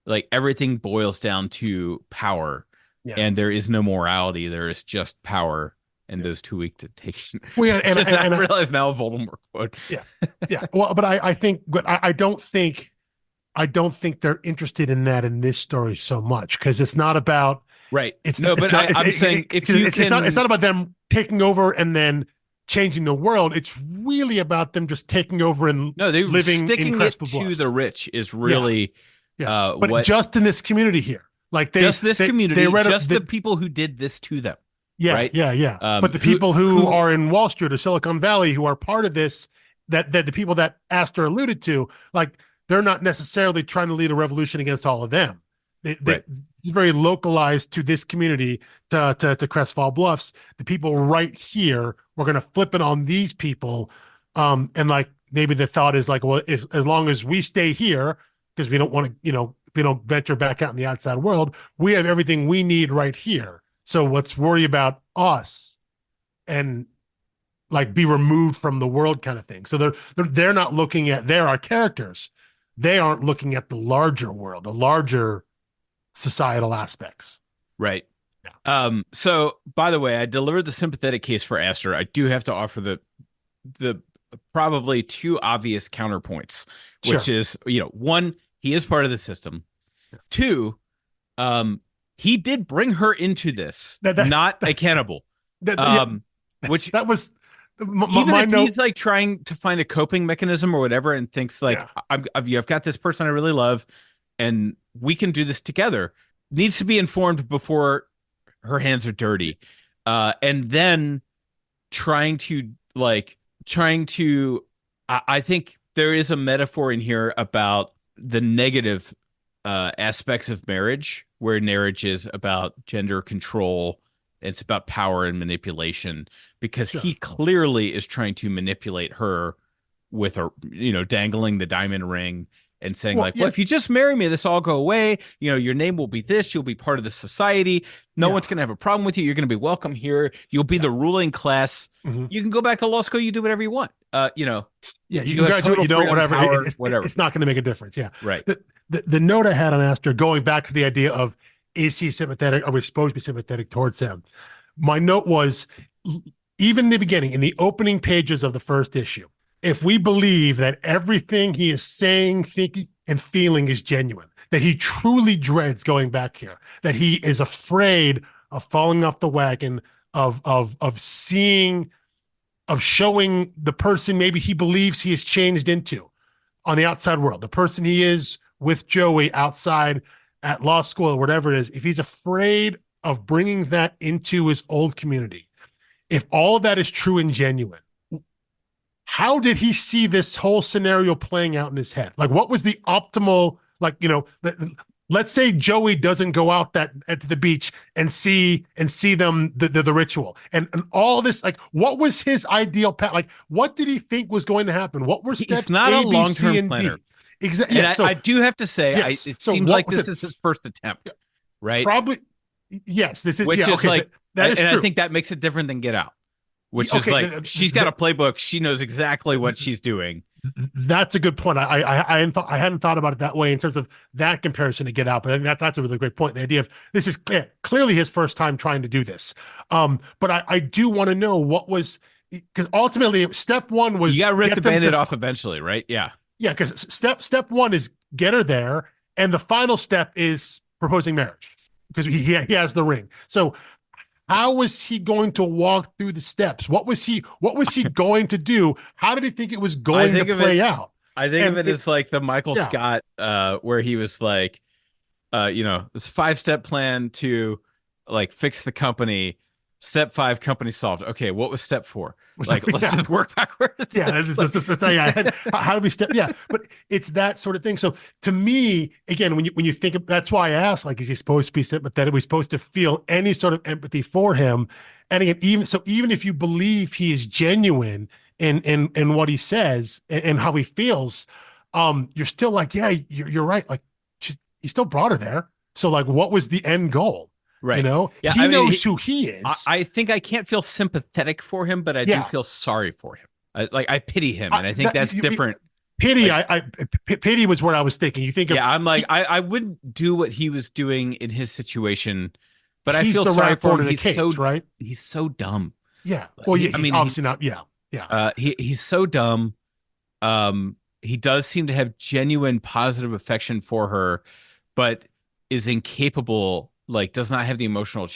like, everything boils down to power, and there is no morality. There is just power, and those too weak to take. Well, and I realize now a Voldemort quote. Yeah. Well, but I don't think they're interested in that in this story so much, because it's not about. Right. It's not about them taking over and then changing the world. It's really about them just taking over and living sticking in Crestfall Bluffs. To the rich is really, but just in this community here, like community, the people who did this to them. Yeah, right? Yeah. But the people who are in Wall Street or Silicon Valley who are part of this, that the people that Aster alluded to, like, they're not necessarily trying to lead a revolution against all of them. It's very localized to this community, to Crestfall Bluffs. The people right here, we're going to flip it on these people. And like, maybe the thought is like, well, as long as we stay here, because we don't want to, we don't venture back out in the outside world, we have everything we need right here. So let's worry about us and like be removed from the world kind of thing. So they're not looking at, they're our characters. They aren't looking at the larger world, the larger societal aspects. Right. Yeah. So by the way, I delivered the sympathetic case for Aster. I do have to offer the probably 2 obvious counterpoints, which is, one, he is part of the system. Two, he did bring her into this, not a cannibal. Which that was even if he's like trying to find a coping mechanism or whatever, and thinks like, I've got this person I really love, and we can do this together. Needs to be informed before her hands are dirty, and then trying to. I think there is a metaphor in here about the negative aspects of marriage, where marriage is about gender control. It's about power and manipulation, because he clearly is trying to manipulate her with dangling the diamond ring and saying, well, if you just marry me, this all go away. Your name will be this. You'll be part of the society. No one's going to have a problem with you. You're going to be welcome here. You'll be the ruling class. Mm-hmm. You can go back to law school. You do whatever you want. You can graduate, whatever. Whatever. It's not going to make a difference. Yeah. Right. The note I had on Astor, going back to the idea of, is he sympathetic? Are we supposed to be sympathetic towards him? My note was, even in the beginning, in the opening pages of the first issue, if we believe that everything he is saying, thinking, and feeling is genuine, that he truly dreads going back here, that he is afraid of falling off the wagon, of showing the person maybe he believes he has changed into on the outside world, the person he is with Joey outside at law school or whatever it is, if he's afraid of bringing that into his old community, if all of that is true and genuine, how did he see this whole scenario playing out in his head? Like, what was the optimal, let's say Joey doesn't go out to the beach and see them, the ritual and all this, like, what was his ideal path? Like, what did he think was going to happen? What were steps He's not A, a B, long-term C, and planner. D? Exactly. Yeah, I do have to say, it seems like this is his first attempt, right? Probably. Yes, this is, which is like, that is and true. I think that makes it different than Get Out, which is like, she's got a playbook. She knows exactly what she's doing. That's a good point. I hadn't thought about it that way in terms of that comparison to Get Out, but I think that's a really great point. The idea of this is clearly his first time trying to do this. But I do want to know what was, because ultimately step one was, you got to rip the Band-Aid off eventually, right? Yeah. Yeah, because step one is get her there, and the final step is proposing marriage, because he has the ring. So how was he going to walk through the steps? What was he going to do? How did he think it was going to play out? I think of it as like the Michael Scott, where he was like, this 5-step plan to like fix the company. Step 5, company solved. Okay, what was step 4? Like, let's just work backwards. Yeah, how do we step? Yeah, but it's that sort of thing. So to me, again, when you think of, that's why I asked, like, is he supposed to be sympathetic? Are we supposed to feel any sort of empathy for him? And again, even if you believe he is genuine in what he says and how he feels, you're still like, yeah, you're right. Like, he still brought her there. So like, what was the end goal? Right. Yeah, he knows who he is. I think I can't feel sympathetic for him, but I do feel sorry for him. I pity him, and I think that's different. Pity, pity was what I was thinking. You think of, I'm like, I wouldn't do what he was doing in his situation, but I feel sorry for him. He's so dumb. Yeah. Well, he's obviously not. Yeah. Yeah. He's so dumb. He does seem to have genuine positive affection for her, but is incapable. Like, does not have the emotional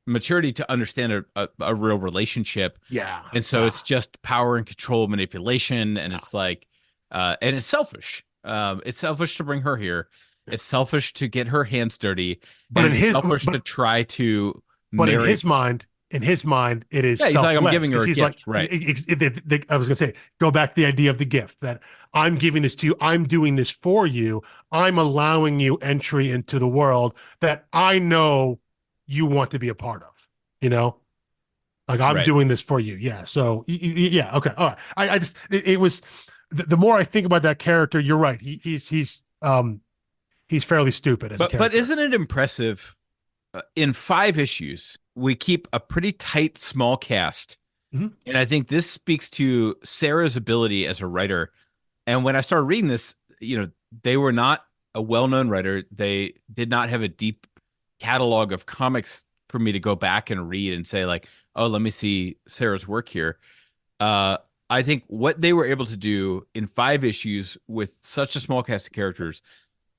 maturity to understand a real relationship. Yeah. And so it's just power and control, manipulation. And it's like, and it's selfish. It's selfish to bring her here. It's selfish to get her hands dirty. But it's selfish to try to But marry. in his mind, it is he's like, I'm giving her a like, gift, right? I was going to say, go back to the idea of the gift, that I'm giving this to you. I'm doing this for you. I'm allowing you entry into the world that I know you want to be a part of, like, I'm doing this for you. Yeah. So yeah. Okay. All right. It was, the more I think about that character, you're right. He's fairly stupid as a character. But isn't it impressive? In 5 issues, we keep a pretty tight, small cast. Mm-hmm. And I think this speaks to Sarah's ability as a writer. And when I started reading this, they were not a well-known writer. They did not have a deep catalog of comics for me to go back and read and say, like, oh, let me see Sarah's work here. I think what they were able to do in 5 issues with such a small cast of characters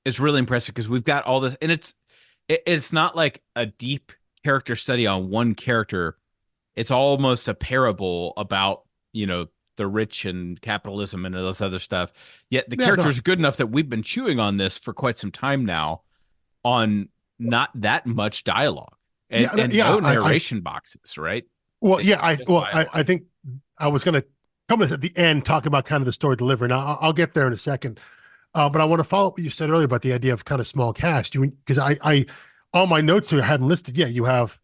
is really impressive because we've got all this, and it's not like a deep character study on one character. It's almost a parable about, the rich and capitalism and all this other stuff. Yet the Yeah, no, characters are good enough that we've been chewing on this for quite some time now on not that much dialogue and, yeah, and yeah. no narration boxes, right? Well, It's yeah, just dialogue. I think I was going to come at the end, talk about kind of the story delivery. Now, I'll get there in a second. But I want to follow up what you said earlier about the idea of kind of small cast. Because all my notes here I hadn't listed yet. You have,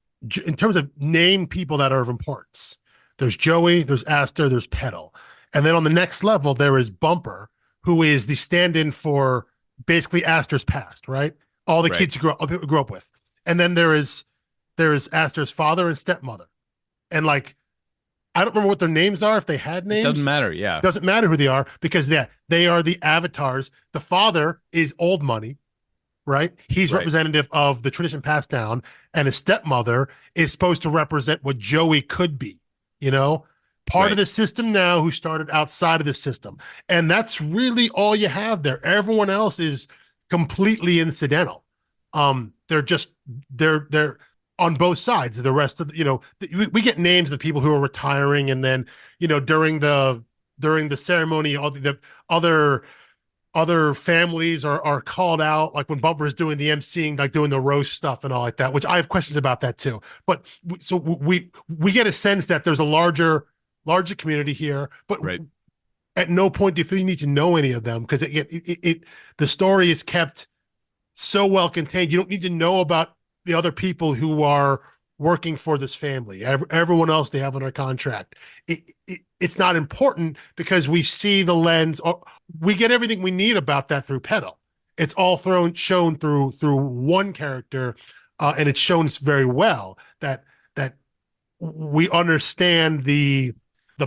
in terms of name people that are of importance, there's Joey, there's Aster, there's Petal. And then on the next level, there is Bumper, who is the stand-in for basically Aster's past, right? All the Right. kids who grew up with. And then there is Aster's father and stepmother. And like, I don't remember what their names are, if they had It doesn't names. matter. Yeah. Doesn't matter who they are because they are the avatars. The father is old money, right? He's Right. representative of the tradition passed down, and his stepmother is supposed to represent what Joey could be, part Right. of the system now who started outside of the system. And that's really all you have there. Everyone else is completely incidental. They're on both sides. The rest of we get names of the people who are retiring, and then during the ceremony, all the other families are called out, like when Bumper's doing the emceeing, like doing the roast stuff and all like that, which I have questions about that too. But so we get a sense that there's a larger community here, but Right. at no point do you feel you need to know any of them because the story is kept so well contained. You don't need to know about the other people who are working for this family. Everyone else they have under contract. It's not important because we see the lens. Or we get everything we need about that through Petal. It's all shown through one character, and it's shown very well that we understand the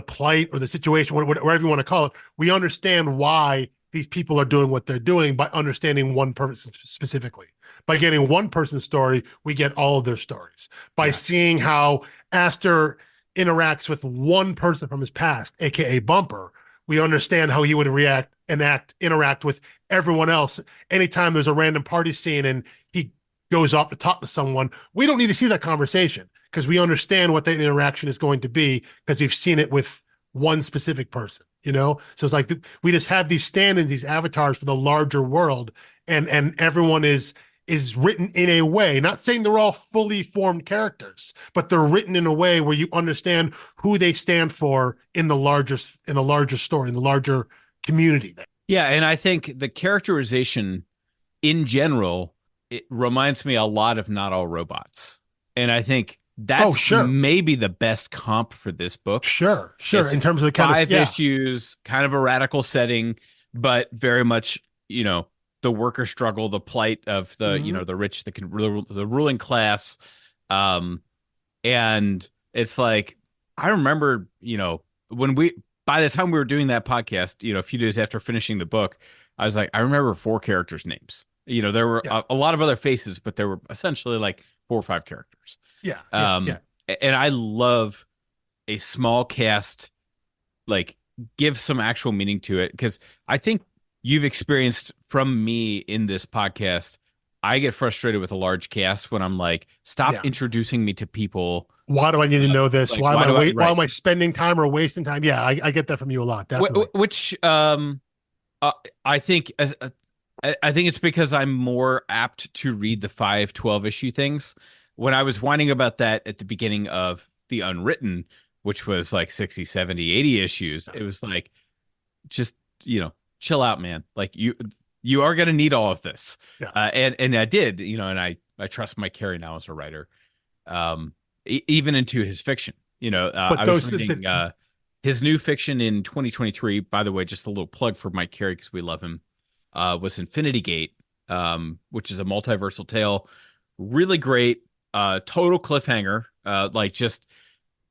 plight or the situation, whatever you want to call it. We understand why these people are doing what they're doing by understanding one person specifically. By getting one person's story, we get all of their stories. By seeing how Aster interacts with one person from his past, aka Bumper, we understand how he would interact with everyone else. Anytime there's a random party scene and he goes off to talk to someone, we don't need to see that conversation because we understand what that interaction is going to be because we've seen it with one specific person, So it's like we just have these stand-ins, these avatars for the larger world, and everyone is written in a way, not saying they're all fully formed characters, but they're written in a way where you understand who they stand for in the larger story, in the larger community. Yeah. And I think the characterization in general, it reminds me a lot of Not All Robots. And I think that's sure. maybe the best comp for this book. Sure. It's In terms of the kind 5 of issues, kind of a radical setting, but very much, the worker struggle, the plight of the, the rich, the ruling class. And it's like, I remember, by the time we were doing that podcast, a few days after finishing the book, I was like, I remember 4 characters' names. There were a lot of other faces, but there were essentially like 4 or 5 characters. Yeah. And I love a small cast, like give some actual meaning to it. Because I think you've experienced from me in this podcast, I get frustrated with a large cast when I'm like, stop introducing me to people. Why do I need to know this? Like, why am I spending time or wasting time? Yeah, I get that from you a lot. Definitely. Which I think I think it's because I'm more apt to read the 5 12-issue things. When I was whining about that at the beginning of The Unwritten, which was like 60, 70, 80 issues, it was like, just, chill out, man. Like you are going to need all of this. Yeah. And I did, and I trust Mike Carey now as a writer, even into his fiction, but I was reading his new fiction in 2023, by the way, just a little plug for Mike Carey, because we love him, was Infinity Gate, which is a multiversal tale. Really great, total cliffhanger.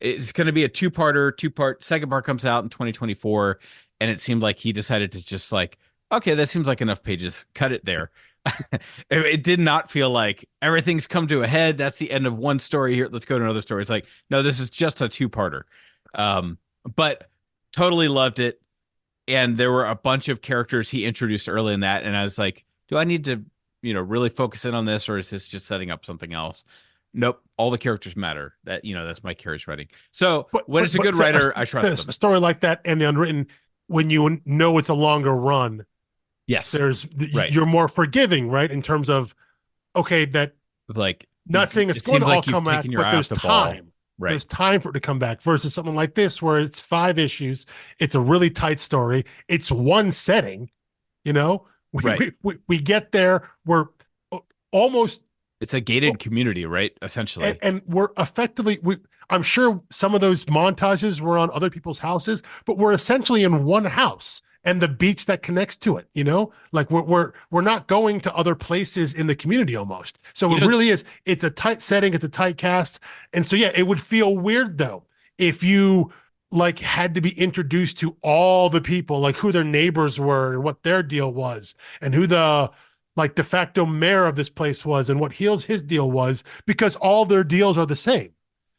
It's going to be a 2-part. Second part comes out in 2024. And it seemed like he decided to just like, okay, that seems like enough pages. Cut it there. It did not feel like everything's come to a head. That's the end of one story here. Let's go to another story. It's like, no, this is just a 2-parter. But totally loved it. And there were a bunch of characters he introduced early in that, and I was like, do I need to, really focus in on this, or is this just setting up something else? Nope, all the characters matter. That's my Carrie's writing. So when it's a good writer, I trust them. A story like that and the unwritten, when you know it's a longer run, Yes, right. you're more forgiving, right? In terms of, okay, that Like, not saying it's going to all come back, but there's time. Right. There's time for it to come back versus something like this where it's 5 issues. It's a really tight story. It's one setting, we get there. We're almost. It's a gated community, right? Essentially. And we're effectively, I'm sure some of those montages were on other people's houses, but we're essentially in one house and the beach that connects to it, like we're not going to other places in the community almost. So it really is, it's a tight setting, it's a tight cast. And so, yeah, it would feel weird though, if you like had to be introduced to all the people, like who their neighbors were and what their deal was and who the like de facto mayor of this place was and what his deal was, because all their deals are the same.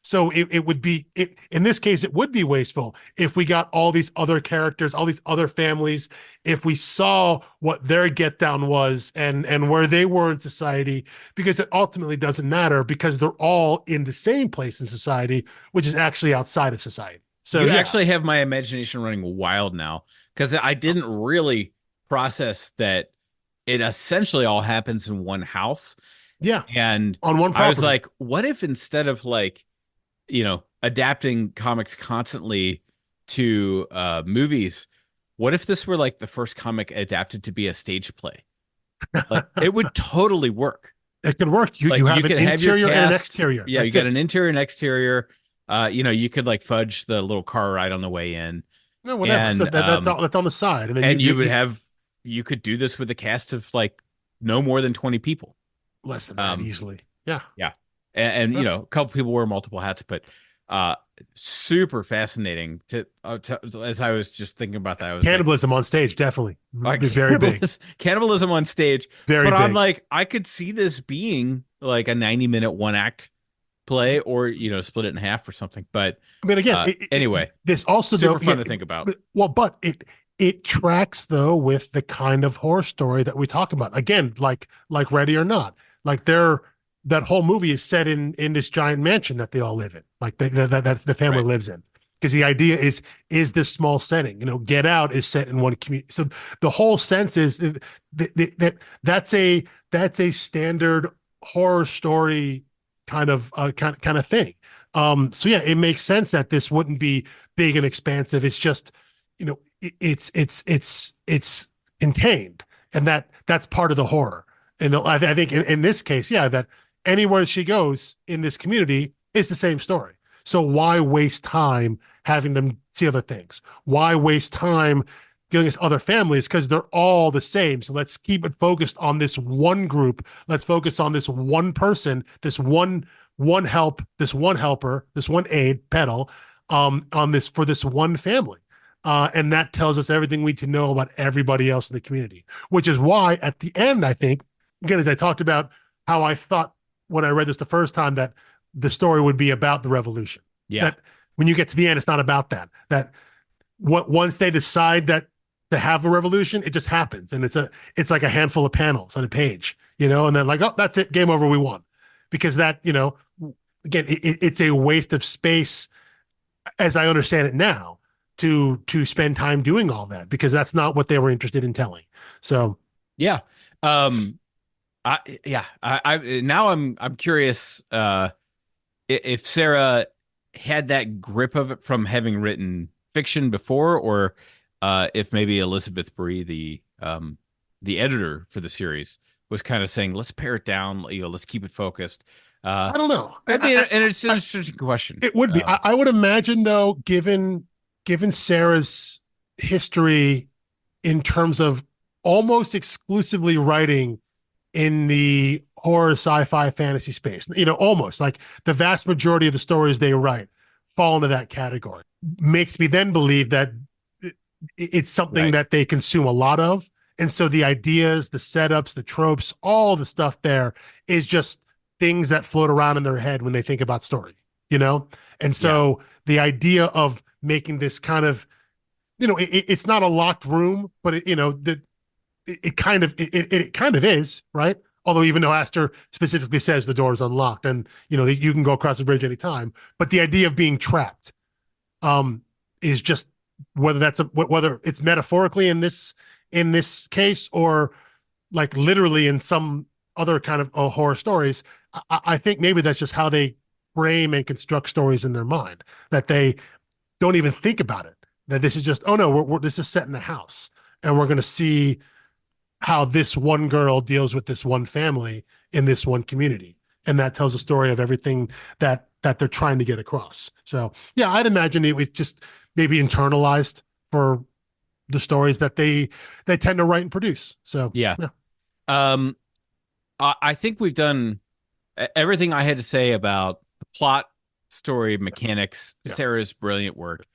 So it would be, in this case, it would be wasteful if we got all these other characters, all these other families, if we saw what their get down was and where they were in society, because it ultimately doesn't matter because they're all in the same place in society, which is actually outside of society. So you actually have my imagination running wild now, because I didn't really process that it essentially all happens in one house. Yeah. And on one property. I was like, what if instead of like, adapting comics constantly to movies, what if this were like the first comic adapted to be a stage play? Like, it would totally work. It could work. You have an interior and an exterior. Yeah, you got an interior and exterior. You could like fudge the little car ride on the way in. No, whatever. And, so that's on the side. And then you could do this with a cast of like no more than 20 people. Less than that, easily. Yeah. Yeah. And a couple people wear multiple hats, but super fascinating to as I was just thinking about that. I was cannibalism on stage, definitely. Very big. Cannibalism on stage. Very but big. I'm like, I could see this being like a 90-minute one act play, or split it in half or something. But I mean, again, anyway, this also super fun to think about. But it tracks though with the kind of horror story that we talk about. Again, like Ready or Not, like that whole movie is set in this giant mansion that they all live in, like that the family lives in. Because the idea is this small setting. Get Out is set in one community. So the whole sense is that's a standard horror story kind of thing. So yeah, it makes sense that this wouldn't be big and expansive. It's just, it's contained, and that's part of the horror. And I think in this case, yeah, that anywhere she goes in this community is the same story. So why waste time having them see other things? Why waste time dealing with other families? Because they're all the same. So let's keep it focused on this one group. Let's focus on this one person, this one helper, this one aid pedal, on this for this one family. And that tells us everything we need to know about everybody else in the community, which is why at the end, I think, again, as I talked about how I thought when I read this the first time, that the story would be about the revolution. Yeah. That when you get to the end, it's not about that. That once they decide that to have a revolution, it just happens. And it's like a handful of panels on a page, and then like, oh, that's it. Game over. We won. Because that, again, it's a waste of space as I understand it now to spend time doing all that, because that's not what they were interested in telling. So, yeah. Now I'm curious if Sarah had that grip of it from having written fiction before, or if maybe Elizabeth Brie, the editor for the series, was kind of saying, let's pare it down, let's keep it focused. I don't know. And it's an interesting question. It would be. I would imagine, though, given Sarah's history in terms of almost exclusively writing in the horror, sci-fi, fantasy space, almost like the vast majority of the stories they write fall into that category, makes me then believe that it's something that they consume a lot of. And so the ideas, the setups, the tropes, all the stuff there is just things that float around in their head when they think about story, And so the idea of making this kind of it's not a locked room, but it kind of it kind of is, right? Although even though Aster specifically says the door is unlocked and you can go across the bridge anytime, but the idea of being trapped is just whether it's metaphorically in this case or like literally in some other kind of horror stories. I think maybe that's just how they frame and construct stories in their mind, that they don't even think about it. That this is just, oh no, this is set in the house, and we're going to see how this one girl deals with this one family in this one community, and that tells a story of everything that they're trying to get across. So yeah, I'd imagine it was just maybe internalized for the stories that they tend to write and produce. So Yeah. Um, I think we've done everything I had to say about the plot, story, mechanics, Yeah. Sarah's brilliant work.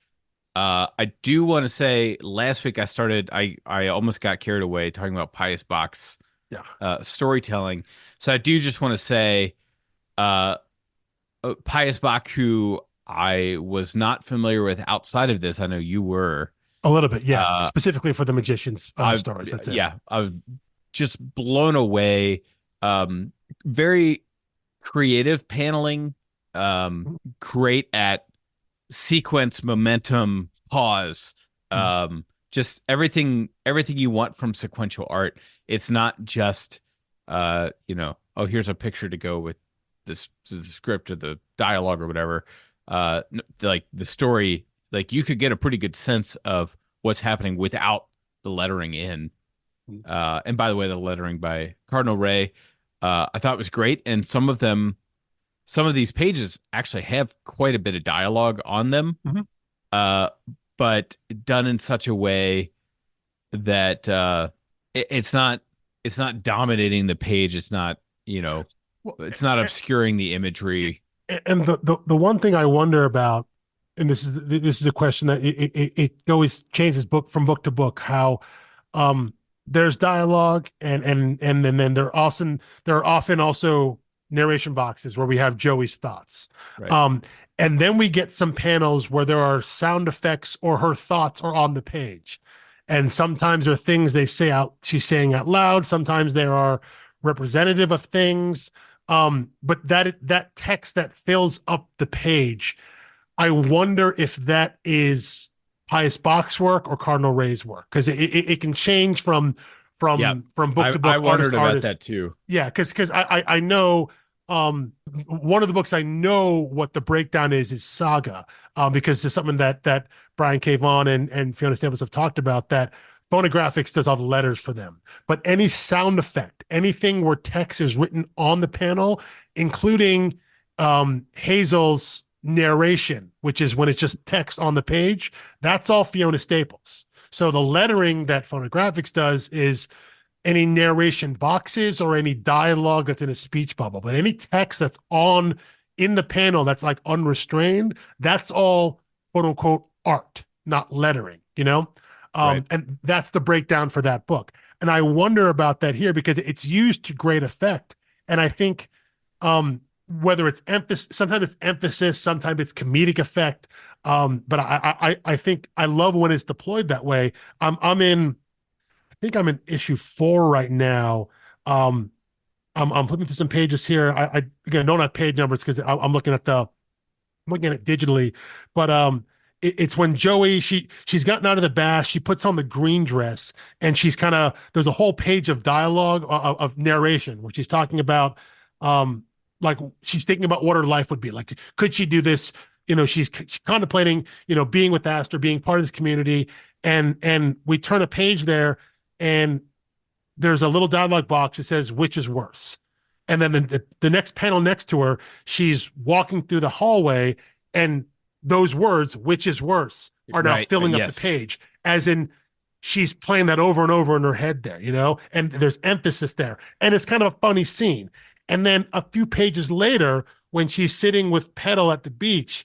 I do want to say last week I almost got carried away talking about Pius Bach's storytelling. So I do just want to say Pius Bach, who I was not familiar with outside of this. I know you were. A little bit, yeah. Specifically for the magician's stories. That's it. Yeah, I was just blown away. Very creative paneling. Great at sequence, momentum, pause. Just everything you want from sequential art. It's not just oh, here's a picture to go with this the script or the dialogue or whatever. Like the story, like you could get a pretty good sense of what's happening without the lettering in. And by the way, the lettering by Cardinal Ray, I thought was great. And some of these pages actually have quite a bit of dialogue on them, but done in such a way that it's not dominating the page. It's not, it's not obscuring the imagery. And the one thing I wonder about, and this is a question that it always changes from book to book, how there's dialogue and then there are often also narration boxes where we have Joey's thoughts. Right. And then we get some panels where there are sound effects or her thoughts are on the page. And sometimes there are things she's saying out loud. Sometimes there are representative of things. But that text that fills up the page, I wonder if that is Pius Bach's work or Cardinal Ray's work, because it can change from book to book. I wondered about that too. Yeah, because I know one of the books I know what the breakdown is Saga, because it's something that Brian K. Vaughan and Fiona Staples have talked about, that Phonographics does all the letters for them. But any sound effect, anything where text is written on the panel, including Hazel's narration, which is when it's just text on the page, that's all Fiona Staples. So the lettering that Phonographics does is any narration boxes or any dialogue that's in a speech bubble. But any text that's in the panel that's like unrestrained, that's all quote unquote art, not lettering, Right. And that's the breakdown for that book. And I wonder about that here because it's used to great effect. And I think whether it's sometimes it's emphasis, sometimes it's comedic effect. But I think I love when it's deployed that way. I think I'm in issue 4 right now. I'm flipping through some pages here. I again don't have page numbers because I'm looking at it digitally, but it's when Joey she's gotten out of the bath, she puts on the green dress, and there's a whole page of dialogue of narration where she's talking about like she's thinking about what her life would be like. Could she do this? She's contemplating being with Aster, being part of this community, and we turn a page there, and there's a little dialogue box that says which is worse, and then the next panel next to her, she's walking through the hallway, and those words, which is worse, are now filling up the page, as in she's playing that over and over in her head there, and there's emphasis there. And it's kind of a funny scene. And then a few pages later, when she's sitting with Petal at the beach,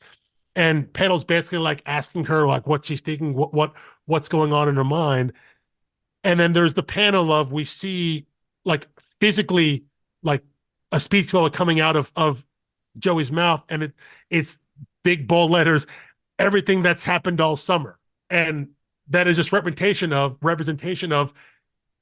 and Petal's basically like asking her like what she's thinking, what's going on in her mind. And then there's the panel of, we see like physically like a speech bubble coming out of Joey's mouth, and it's big bold letters, everything that's happened all summer. And that is just representation of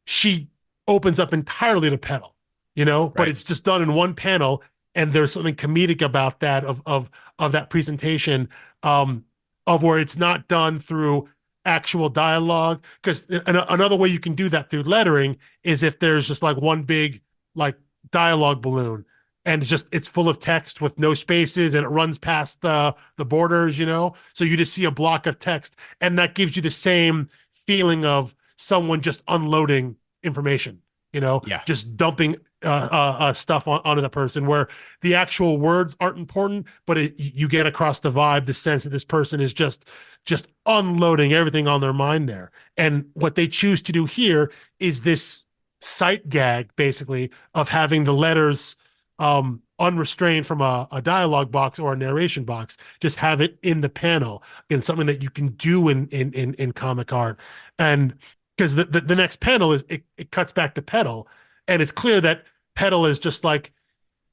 she opens up entirely to Petal, but Right. it's just done in one panel, and there's something comedic about that of that presentation, of where it's not done through actual dialogue. Because another way you can do that through lettering is if there's just like one big like dialogue balloon, and it's full of text with no spaces, and it runs past the borders, so you just see a block of text, and that gives you the same feeling of someone just unloading information, Yeah. just dumping stuff onto the person, where the actual words aren't important, but you get across the vibe, the sense that this person is just unloading everything on their mind there. And what they choose to do here is this sight gag, basically, of having the letters unrestrained from a dialogue box or a narration box, just have it in the panel, in something that you can do in comic art. And because the next panel is it cuts back to Petal, and it's clear that Petal is just like,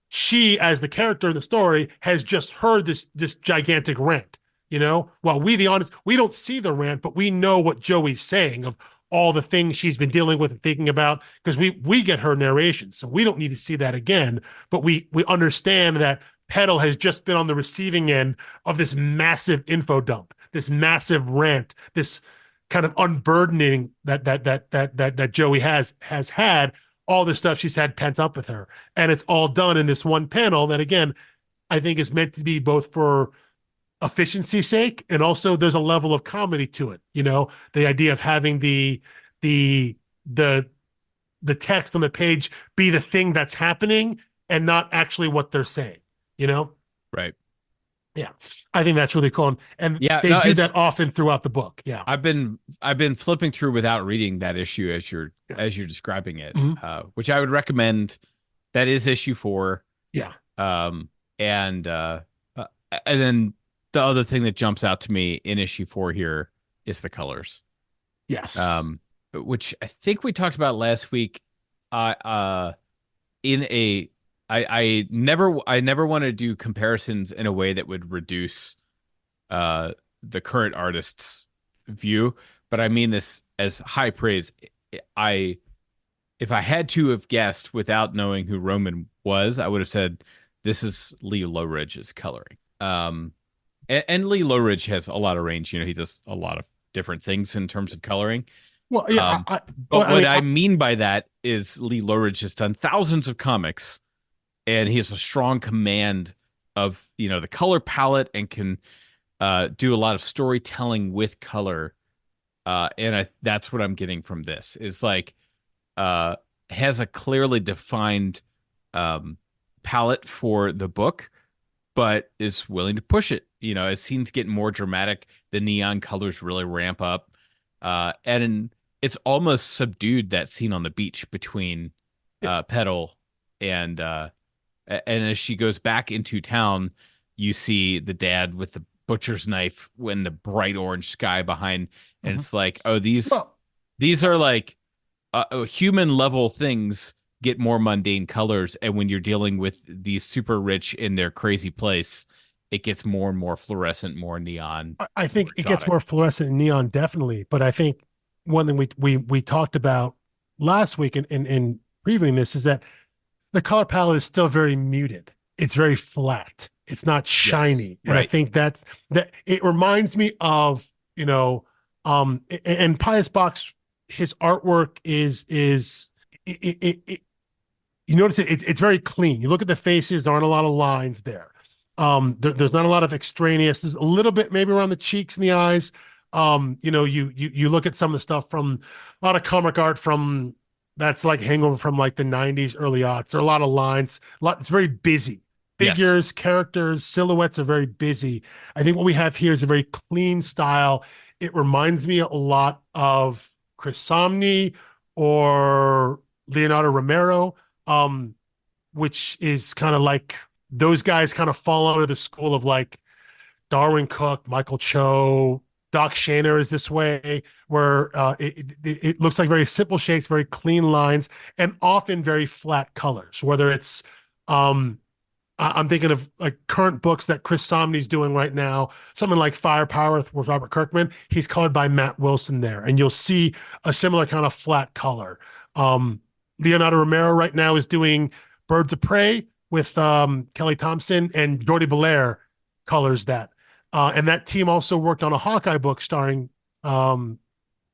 she, as the character in the story, has just heard this gigantic rant. While we, the audience, we don't see the rant, but we know what Joey's saying, of all the things she's been dealing with and thinking about, because we get her narration, so we don't need to see that again. But we understand that Petal has just been on the receiving end of this massive info dump, this massive rant, this kind of unburdening that Joey has had, all the stuff she's had pent up with her, and it's all done in this one panel that, again, I think is meant to be both for efficiency's sake, and also there's a level of comedy to it. The idea of having the text on the page be the thing that's happening and not actually what they're saying. Right. Yeah, I think that's really cool, and Yeah, they no, do that often throughout the book. Yeah, I've been flipping through without reading that issue as you're describing it, which I would recommend. That is issue 4. Yeah. And then the other thing that jumps out to me in issue 4 here is the colors. Yes. Which I think we talked about last week. In a I never want to do comparisons in a way that would reduce the current artist's view, but I mean this as high praise. If I had to have guessed without knowing who Roman was, I would have said this is Lee Lowridge's coloring. And Lee Lowridge has a lot of range. He does a lot of different things in terms of coloring. Well, yeah. But what I mean by that is Lee Lowridge has done thousands of comics, and he has a strong command of the color palette, and can do a lot of storytelling with color. And that's what I'm getting from this, is like has a clearly defined palette for the book, but is willing to push it. As scenes get more dramatic, the neon colors really ramp up, and it's almost subdued, that scene on the beach between Petal and as she goes back into town, you see the dad with the butcher's knife when the bright orange sky behind, and it's like, oh, these are like human level things get more mundane colors, and when you're dealing with these super rich in their crazy place, it gets more and more fluorescent, more neon. I think it gets more fluorescent and neon, definitely. But I think one thing we talked about last week in previewing this is that the color palette is still very muted. It's very flat. It's not shiny. Yes, and right. I think that it reminds me of, and Pius Bach's, his artwork is you notice it's very clean. You look at the faces, there aren't a lot of lines there. There's not a lot of extraneous. There's a little bit maybe around the cheeks and the eyes. You look at some of the stuff from a lot of comic art from that's like hangover from like the 90s, early aughts. There are a lot of lines. It's very busy. Figures, characters, silhouettes are very busy. I think what we have here is a very clean style. It reminds me a lot of Chris Samnee or Leonardo Romero, which is kind of like, those guys kind of fall under the school of like Darwin Cook, Michael Cho, Doc Shaner is this way, where it looks like very simple shapes, very clean lines, and often very flat colors, whether it's I'm thinking of like current books that Chris Somney's doing right now. Something like Firepower with Robert Kirkman. He's colored by Matt Wilson there, and you'll see a similar kind of flat color. Leonardo Romero right now is doing Birds of Prey with Kelly Thompson, and Jordi Belair colors that. And that team also worked on a Hawkeye book starring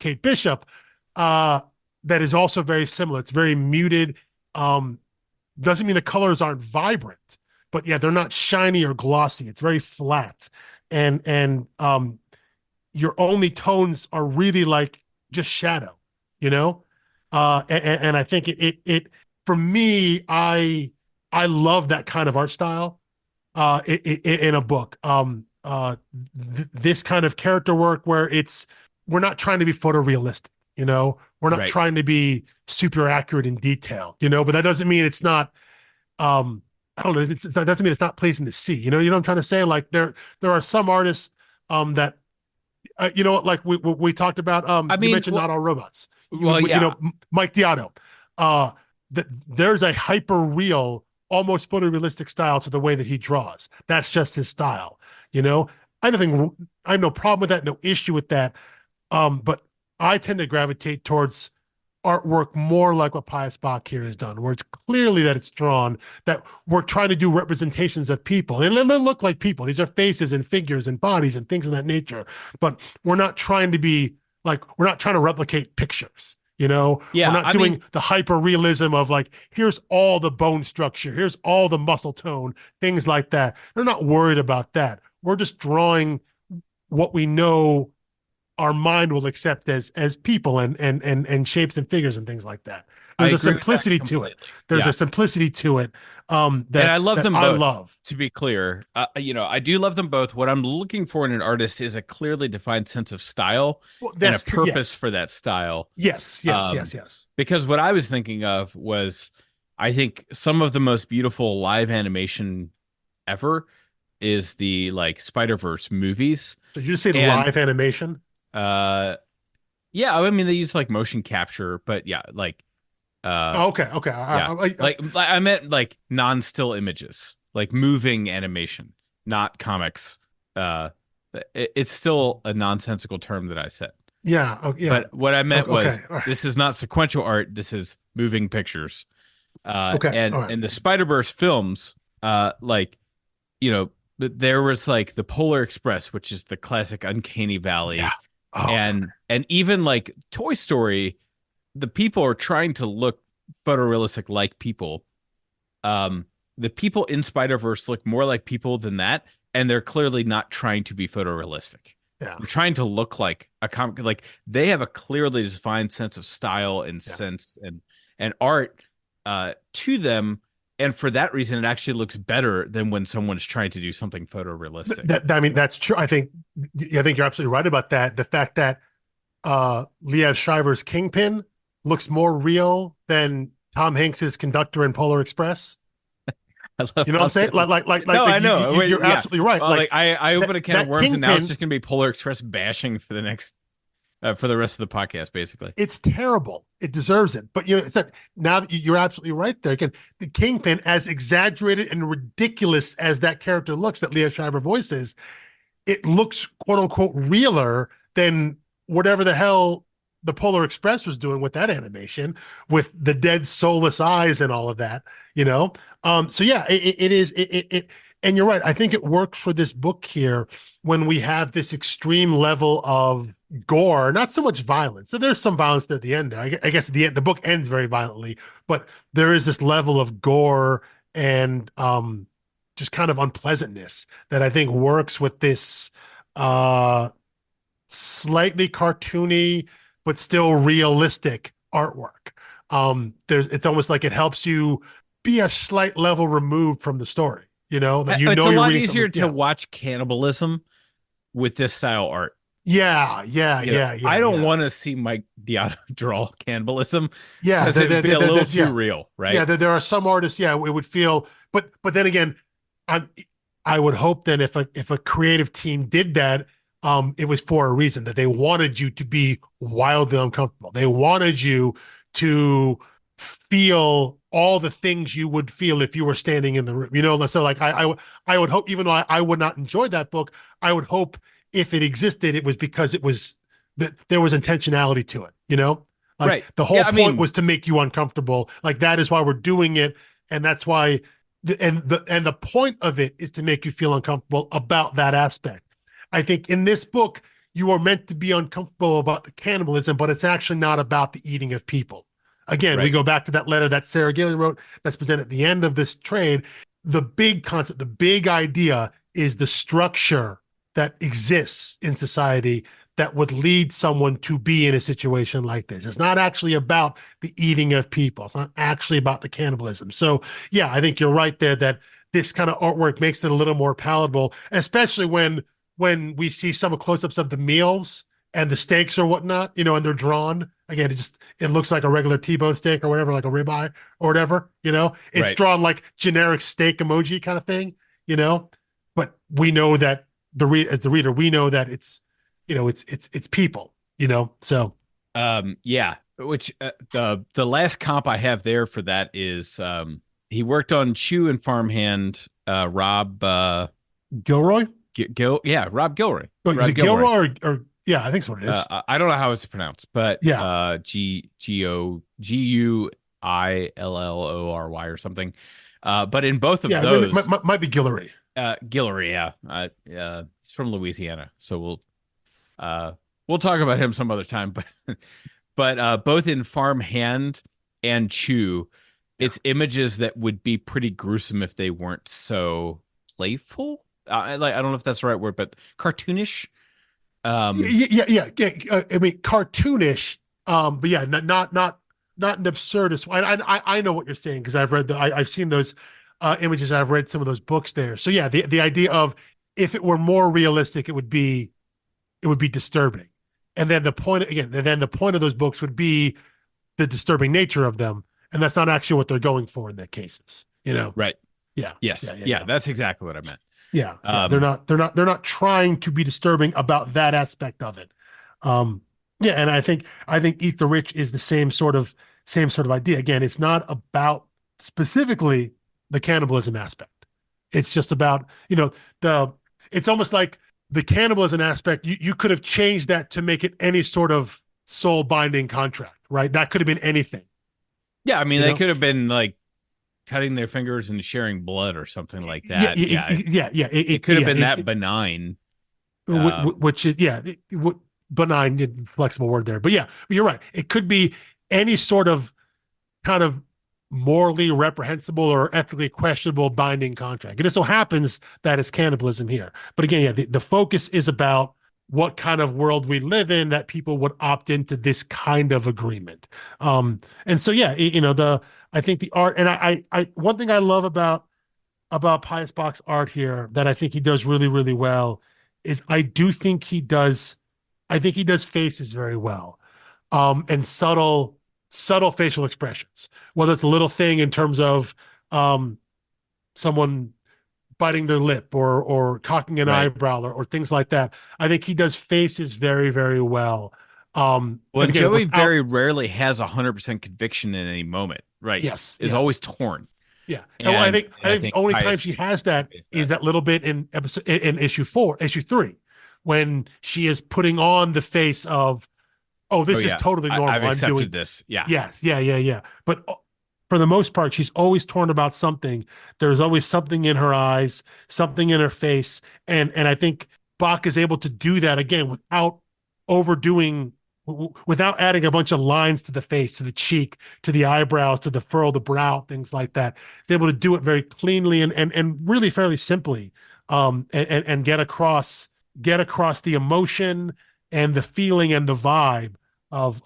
Kate Bishop that is also very similar. It's very muted. Doesn't mean the colors aren't vibrant, but yeah, they're not shiny or glossy. It's very flat. And your only tones are really like just shadow, you know? And I think it for me, I love that kind of art style in a book. This kind of character work where we're not trying to be photorealistic, you know? We're not trying to be super accurate in detail, you know, but that doesn't mean it's not, I don't know. That doesn't mean it's not pleasing to see, you know what I'm trying to say? Like there are some artists, that, you know, like we talked about, you mentioned Not All Robots, you know, Mike Diotto, there's a hyper real, almost photorealistic style to the way that he draws. That's just his style, you know? I have no problem with that, no issue with that. But I tend to gravitate towards artwork more like what Pius Bach here has done, where it's clearly that it's drawn, that we're trying to do representations of people. And they look like people. These are faces and figures and bodies and things of that nature. But we're not trying to replicate pictures. You know, we're not doing the hyper realism of like, here's all the bone structure, here's all the muscle tone, things like that. They're not worried about that. We're just drawing what we know our mind will accept as people and shapes and figures and things like that. There's a simplicity to it. There's a simplicity to it. And I love them both. To be clear, you know, I do love them both. What I'm looking for in an artist is a clearly defined sense of style and a purpose for that style. Yes. Because what I was thinking of was, I think some of the most beautiful live animation ever is the like Spider-Verse movies. Did you say live animation? Yeah, I mean they use like motion capture, but yeah, like okay. Like I meant like non-still images, like moving animation, not comics. It's still a nonsensical term that I said. Yeah. But what I meant was this is not sequential art, this is moving pictures. And the Spider-Verse films, like, you know, there was like the Polar Express, which is the classic uncanny valley. Yeah. And even like Toy Story, the people are trying to look photorealistic like people. The people in Spider-Verse look more like people than that, and they're clearly not trying to be photorealistic. Yeah. They're trying to look like a comic. Like they have a clearly defined sense of style and sense and art to them. And for that reason, it actually looks better than when someone's trying to do something photorealistic. I mean, that's true. I think you're absolutely right about that. The fact that Liev Schreiber's Kingpin looks more real than Tom Hanks's conductor in Polar Express. You know what I'm saying? I know. You're absolutely right. Well, like I open a can of worms, and now it's just going to be Polar Express bashing for the next for the rest of the podcast, basically. It's terrible. It deserves it. But you know, now that you're absolutely right there. Again, the Kingpin, as exaggerated and ridiculous as that character looks, that Liev Schreiber voices, it looks quote unquote realer than whatever the hell the Polar Express was doing with that animation, with the dead soulless eyes and all of that, you know? So yeah, it is, and you're right. I think it works for this book here when we have this extreme level of gore, not so much violence. So there's some violence at the end there. I guess at the end, the book ends very violently, but there is this level of gore and just kind of unpleasantness that I think works with this slightly cartoony, but still realistic artwork. It's almost like it helps you be a slight level removed from the story. You know, that it's a lot easier to watch cannibalism with this style art. Yeah. I don't want to see Mike Diotto draw cannibalism. Yeah, because it'd be a little too real, right? Yeah, there are some artists. Yeah, it would feel, but then again, I would hope that if a creative team did that, it was for a reason, that they wanted you to be wildly uncomfortable. They wanted you to feel all the things you would feel if you were standing in the room. So like I would hope, even though I would not enjoy that book, I would hope if it existed, it was because it was that there was intentionality to it. Like Right. the whole Yeah. I point mean, was to make you uncomfortable. Like that is why we're doing it. And that's why the point of it is to make you feel uncomfortable about that aspect. I think in this book, you are meant to be uncomfortable about the cannibalism, but it's actually not about the eating of people. Again, we right. go back to that letter that Sarah Gailey wrote that's presented at the end of this trade. The big concept, the big idea is the structure that exists in society that would lead someone to be in a situation like this. It's not actually about the eating of people. It's not actually about the cannibalism. So yeah, I think you're right there that this kind of artwork makes it a little more palatable, especially when we see some close-ups of the meals and the steaks or whatnot, and they're drawn. Again, it looks like a regular T-bone steak or whatever, like a ribeye or whatever, it's Right. drawn like generic steak emoji kind of thing, but we know that as the reader, we know that it's people, so. Yeah, which the last comp I have there for that is he worked on Chew and Farmhand, Rob Gilroy? Rob Gilroy. Oh, is Rob it Gilroy. Gilroy or yeah, I think that's what it is. I don't know how it's pronounced, but Yeah. Guillory or something. But in both of Yeah, it those, might be Guillory. Guillory, yeah. He's from Louisiana, so we'll talk about him some other time, but both in Farmhand and Chew, it's images that would be pretty gruesome if they weren't so playful. I don't know if that's the right word, but cartoonish. Yeah. I mean, cartoonish, but yeah, not an absurdist. I know what you're saying because I've seen those images. I've read some of those books there. So yeah, the idea of if it were more realistic, it would be disturbing. And then the point of those books would be the disturbing nature of them, and that's not actually what they're going for in their cases. Right. Yeah. Yes. Yeah. That's exactly what I meant. Yeah. They're not trying to be disturbing about that aspect of it. Yeah, and I think Eat the Rich is the same sort of idea. Again, it's not about specifically the cannibalism aspect. It's just about, it's almost like the cannibalism aspect, you could have changed that to make it any sort of soul binding contract, right? That could have been anything. Yeah, I mean, they could have been like cutting their fingers and sharing blood or something like that. Yeah. It could have been that benign. Which is, benign, flexible word there. But yeah, you're right. It could be any sort of kind of morally reprehensible or ethically questionable binding contract. It just so happens that it's cannibalism here. But again, yeah, the focus is about what kind of world we live in that people would opt into this kind of agreement. And so, yeah, I think the art, and I one thing I love about Pius Bach's art here that I think he does really, really well is I think he does faces very well. And subtle facial expressions, whether it's a little thing in terms of someone biting their lip or cocking an eyebrow or things like that. I think he does faces very, very well. Well, again, Joey very rarely has 100% conviction in any moment, right? Yes. Is always torn. Yeah. And I think the only time she has that is that little bit in issue 3, when she is putting on the face of, this is totally normal. I've accepted this. Yeah. Yes. Yeah. But for the most part, she's always torn about something. There's always something in her eyes, something in her face. And I think Bach is able to do that again without overdoing, without adding a bunch of lines to the face, to the cheek, to the eyebrows, to the furrow, the brow, things like that. He's able to do it very cleanly and really fairly simply, and get across the emotion and the feeling and the vibe of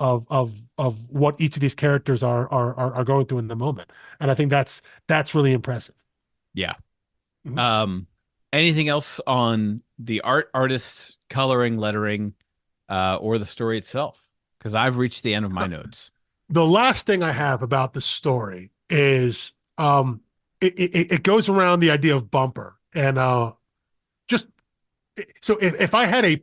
what each of these characters are going through in the moment. And I think that's really impressive. Yeah. Mm-hmm. Anything else on the artists, coloring, lettering, or the story itself? Because I've reached the end of my notes. The last thing I have about the story is it goes around the idea of bumper. And just so if I had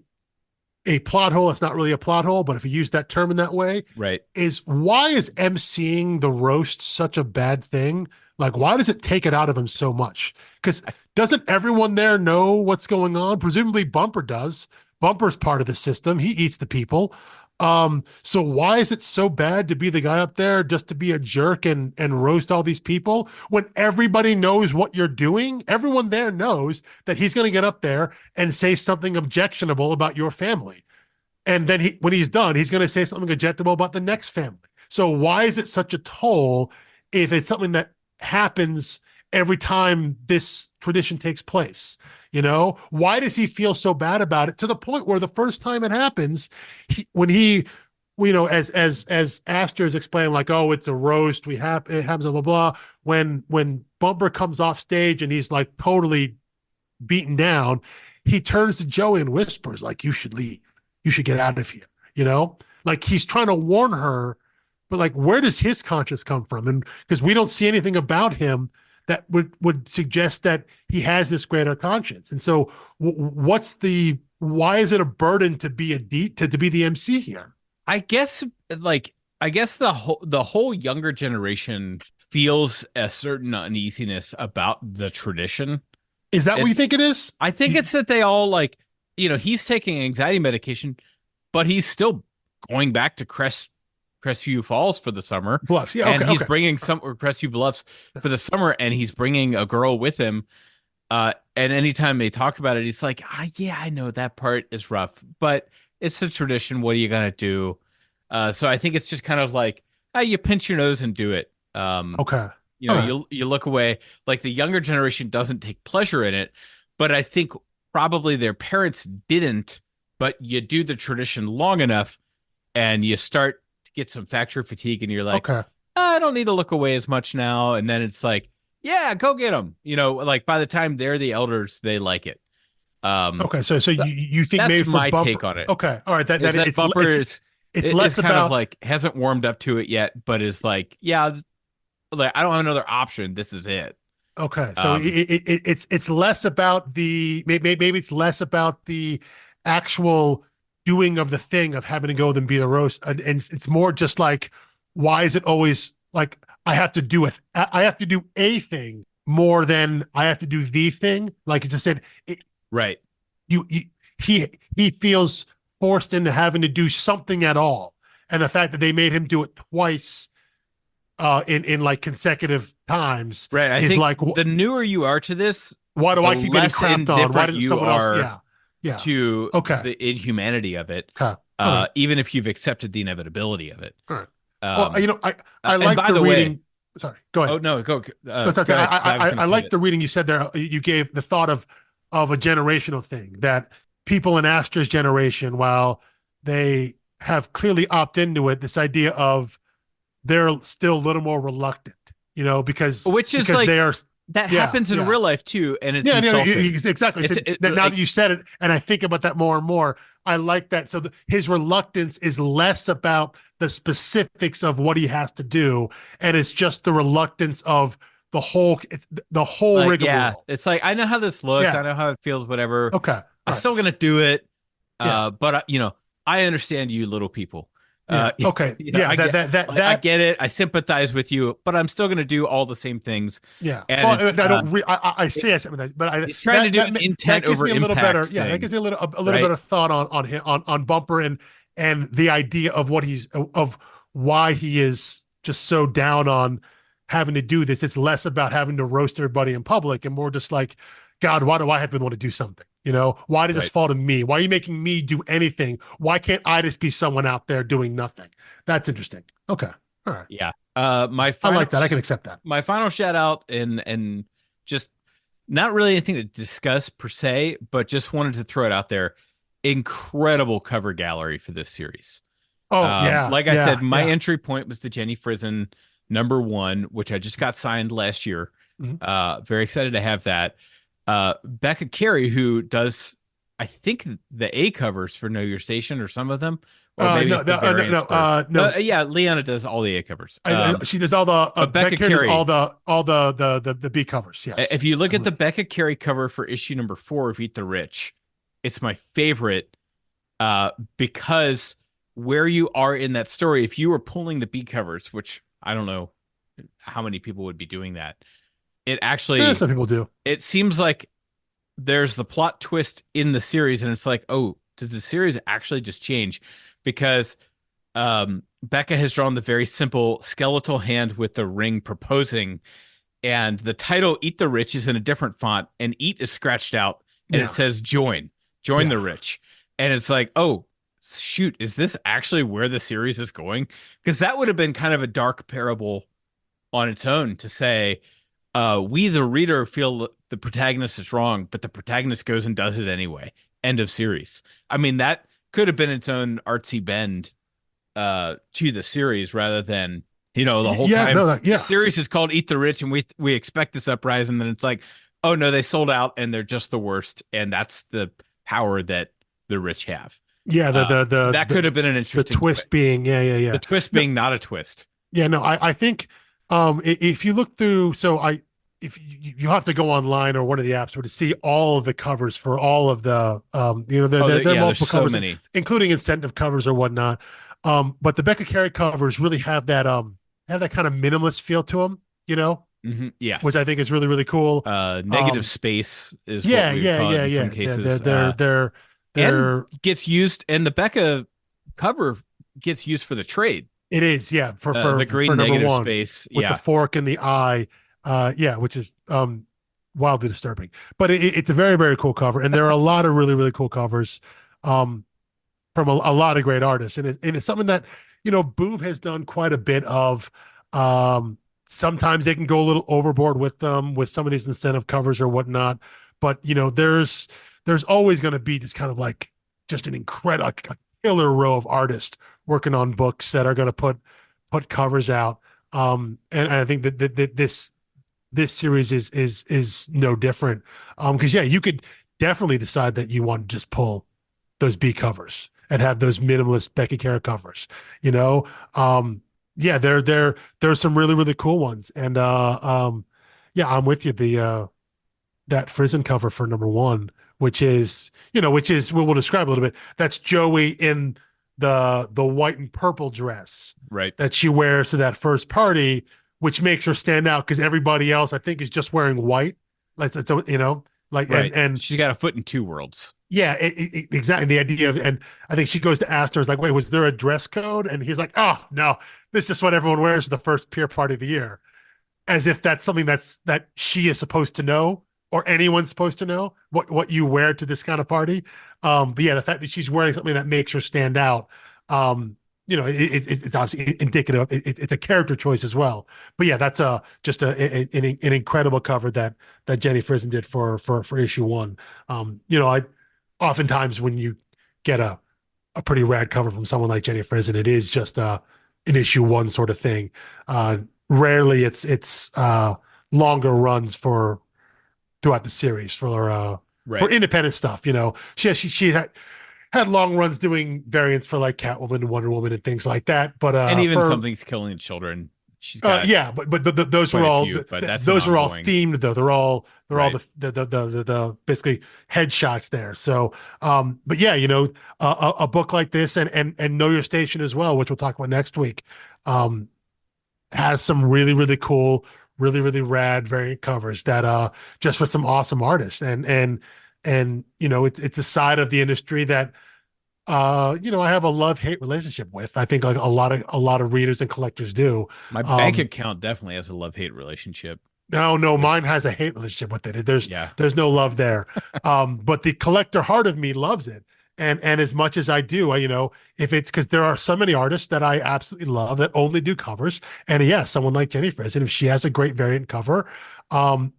a plot hole. It's not really a plot hole, but if you use that term in that way, Right. is why is emceeing the roast such a bad thing? Like, why does it take it out of him so much? Because doesn't everyone there know what's going on? Presumably Bumper does. Bumper's part of the system. He eats the people. So why is it so bad to be the guy up there just to be a jerk and roast all these people when everybody knows what you're doing? Everyone there knows that he's going to get up there and say something objectionable about your family. And then when he's done, he's going to say something objectionable about the next family. So why is it such a toll if it's something that happens every time this tradition takes place? You know, why does he feel so bad about it to the point where the first time it happens, when he, you know, as Aster is explaining, like, oh, it's a roast, it happens, blah, blah, blah. When Bumper comes off stage and he's like totally beaten down, he turns to Joey and whispers, like, you should leave. You should get out of here. You know, like he's trying to warn her, but like, where does his conscience come from? And because we don't see anything about him that would suggest that he has this greater conscience. And so why is it a burden to be to be the MC here? I guess the whole younger generation feels a certain uneasiness about the tradition. Is that what you think it is? I think it's that they all, like, you know, he's taking anxiety medication, but he's still going back to Crestview Falls for the summer. Bluffs, yeah, and he's bringing Crestview Bluffs for the summer, and he's bringing a girl with him. And anytime they talk about it, he's like, yeah, I know that part is rough, but it's a tradition. What are you gonna do? So I think it's just kind of like, you pinch your nose and do it. You know, you look away. Like, the younger generation doesn't take pleasure in it, but I think probably their parents didn't. But you do the tradition long enough, and you start get some factor fatigue, and you're like, I don't need to look away as much now. And then it's like, yeah, go get them. You know, like, by the time they're the elders, they like it. So you think that's maybe my Bumper, take on it. Okay, all right. That it's Bumper it's less kind about, of like, hasn't warmed up to it yet, but is like, yeah, like, I don't have another option. This is it. Okay, so it's less about maybe it's less about the actual doing of the thing of having to go and be the roast, and it's more just like, why is it always like I have to do a thing more than I have to do the thing? Like you just said, right? He feels forced into having to do something at all, and the fact that they made him do it twice in like consecutive times, right? I think like, the newer you are to this, why do I keep getting crapped on? Why doesn't someone else? Yeah. To the inhumanity of it, even if you've accepted the inevitability of it. All right. Well, you know, I like the reading. Way, sorry, go ahead. Oh no, go. I like the reading you said there. You gave the thought of a generational thing, that people in Astra's generation, while they have clearly opted into it, this idea of they're still a little more reluctant, you know, because like, they are. That happens in real life too, and it's exactly. Now that you said it, and I think about that more and more, I like that. So his reluctance is less about the specifics of what he has to do, and it's just the reluctance of the whole. It's the whole like, rigmarole. Yeah, it's like, I know how this looks, I know how it feels, whatever. Okay, I'm still gonna do it, but you know, I understand you little people. Okay. You know, I get it. I sympathize with you, but I'm still going to do all the same things. Yeah. And I say I sympathize, but he's trying to do an intent over impact. That gives me a little better thought on Bumper and the idea of why he is just so down on having to do this. It's less about having to roast everybody in public and more just like, God, why do I have to want to do something? You know, why does this fall to me? Why are you making me do anything? Why can't I just be someone out there doing nothing? That's interesting. Okay. All right. Yeah. I like that. I can accept that. My final shout out and just not really anything to discuss per se, but just wanted to throw it out there. Incredible cover gallery for this series. Oh, yeah. Like I said, my entry point was the Jenny Frison #1, which I just got signed last year. Mm-hmm. Very excited to have that. Becca Carey, who does, I think, the A covers for Know Your Station, or some of them, or maybe no. Leanna does all the A covers. She does all the Becca Carey, all the B covers. Yes. If you look at the Becca Carey cover for issue #4 of Eat the Rich, it's my favorite because where you are in that story, if you were pulling the B covers, which I don't know how many people would be doing that, it Yeah, actually some people do. it seems like there's the plot twist in the series, and it's like, oh, did the series actually just change? Because Becca has drawn the very simple skeletal hand with the ring proposing, and the title "Eat the Rich" is in a different font, and "Eat" is scratched out, and it Yeah. says join Yeah. the rich, and it's like, oh shoot, is this actually where the series is going? Because that would have been kind of a dark parable on its own to say, we the reader feel the protagonist is wrong, but the protagonist goes and does it anyway. End of series. I mean, that could have been its own artsy bend to the series rather than, the whole Yeah. time No, the yeah. series is called Eat the Rich, and we expect this uprising, and then it's like, oh no, they sold out and they're just the worst, and that's the power that the rich have. Yeah. That could have been an The interesting twist being, yeah, yeah, the yeah. twist No, being not a twist. yeah, no, I think if you look through, if you have to go online or one of the apps to see all of the covers for all of the Oh, there are yeah, there's multiple so covers, many. including incentive covers or whatnot. But the Becca Carey covers really have that kind of minimalist feel to them, which Yes. I think is really, really cool. Negative space is what Yeah, we would yeah, call it yeah, in some yeah. cases. And They're gets used, and the Becca cover gets used for the trade. it is, yeah, The green number negative one space. with the Yeah. fork in the eye, yeah, which is wildly disturbing. But it's a very, very cool cover, and there are a lot of really, really cool covers um from a lot of great artists, and it's something that Boob has done quite a bit of. Sometimes they can go a little overboard with them with some of these incentive covers or whatnot, but there's always going to be this kind of like just an incredible a killer row of artists working on books that are going to put covers out. And I think that this series is no different. Because yeah, you could definitely decide that you want to just pull those B covers and have those minimalist Becky Carey covers. You know, yeah, there's some really, really cool ones, and yeah, I'm with you. The that Frizen cover for number one, which is we'll describe a little bit. That's Joey in the white and purple dress Right. that she wears to that first party, which makes her stand out because everybody else I think is just wearing white. Like so, like Right. and She's got a foot in two worlds. yeah, exactly. The idea of, and I think she goes to Astor, is like, wait, was there a dress code? And he's like, oh no, this is just what everyone wears the first peer party of the year, as if that's something that she is supposed to know or anyone's supposed to know what you wear to this kind of party. But yeah, the fact that she's wearing something that makes her stand out, it's obviously indicative. It's a character choice as well. But yeah, that's just an incredible cover that Jenny Frison did for issue one. I oftentimes when you get a pretty rad cover from someone like Jenny Frison, it is just an issue one sort of thing. Rarely it's longer runs for throughout the series for Right. independent stuff. She had long runs doing variants for like Catwoman and Wonder Woman and things like that. But And even for Something's Killing Children. She's got yeah, but those quite are a all few, but that's an those are all ongoing. themed though. They're all Right. the basically headshots there. So but yeah, a book like this and Know Your Station as well, which we'll talk about next week, has some really, really cool, really, really rad variant covers that just for some awesome artists. And it's a side of the industry that I have a love-hate relationship with. I think like a lot of readers and collectors do. My bank Um, account definitely has a love-hate relationship no, with. mine has a hate relationship with it. There's Yeah. there's no love there. But the collector heart of me loves it. And as much as I do, if it's because there are so many artists that I absolutely love that only do covers. And yeah, someone like Jenny Frison, if she has a great variant cover, um,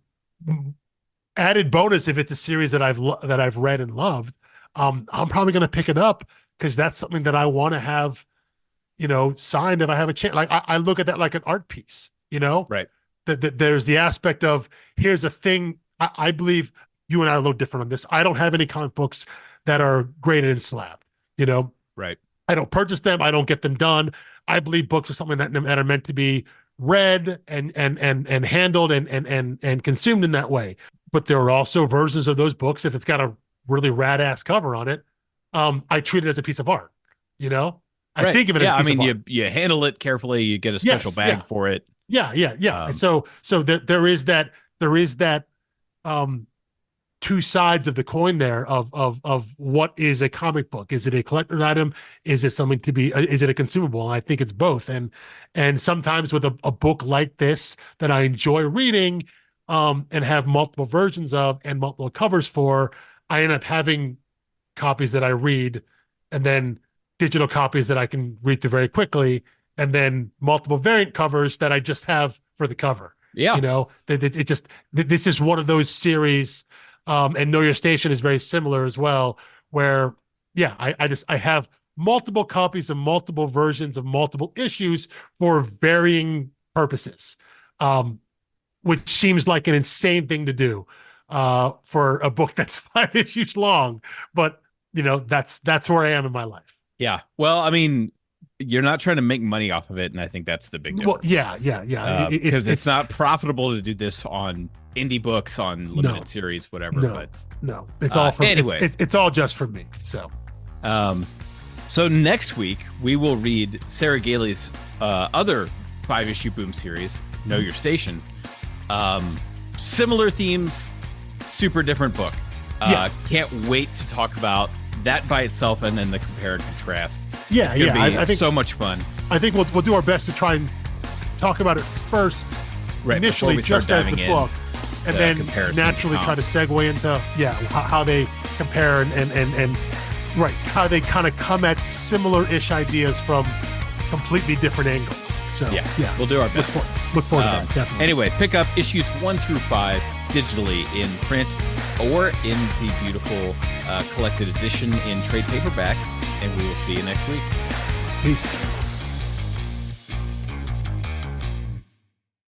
added bonus if it's a series that I've read and loved, I'm probably going to pick it up because that's something that I want to have, signed if I have a chance. Like I look at that like an art piece, Right. that there's the aspect of here's a thing. I believe you and I are a little different on this. I don't have any comic books that are graded and slabbed. Right. I don't purchase them. I don't get them done. I believe books are something that are meant to be read and handled and consumed in that way. But there are also versions of those books, if it's got a really rad ass cover on it, I treat it as a piece of art. You know, I Right. think of it as a piece of art. You handle it carefully. You get a special bag for it. Yeah. So there is that two sides of the coin there of what is a comic book. Is it a collector's item? Is it something to be, is it a consumable? And I think it's both. And sometimes with a book like this that I enjoy reading, and have multiple versions of and multiple covers for, I end up having copies that I read, and then digital copies that I can read through very quickly, and then multiple variant covers that I just have for the cover. Yeah. You know, this is one of those series. And Know Your Station is very similar as well, where, I have multiple copies of multiple versions of multiple issues for varying purposes, which seems like an insane thing to do for a book that's 5 issues long. But, that's where I am in my life. Yeah. Well, I mean, you're not trying to make money off of it, and I think that's the big difference. Well, yeah. Because it's not profitable to do this on indie books, on limited series, whatever. No, it's all for anyway. It's all just for me. So, so next week we will read Sarah Gailey's other 5-issue Boom series, Know Your Station. Similar themes, super different book. Can't wait to talk about that by itself, and then the compare and contrast. It's gonna be I think so much fun. I think we'll do our best to try and talk about it first, initially, just as the book, and then naturally try to segue into how they compare and how they kind of come at similar-ish ideas from completely different angles. So we'll do our best. Look forward to that, definitely. Anyway, pick up issues 1 through 5 digitally in print or in the beautiful collected edition in trade paperback, and we will see you next week. Peace.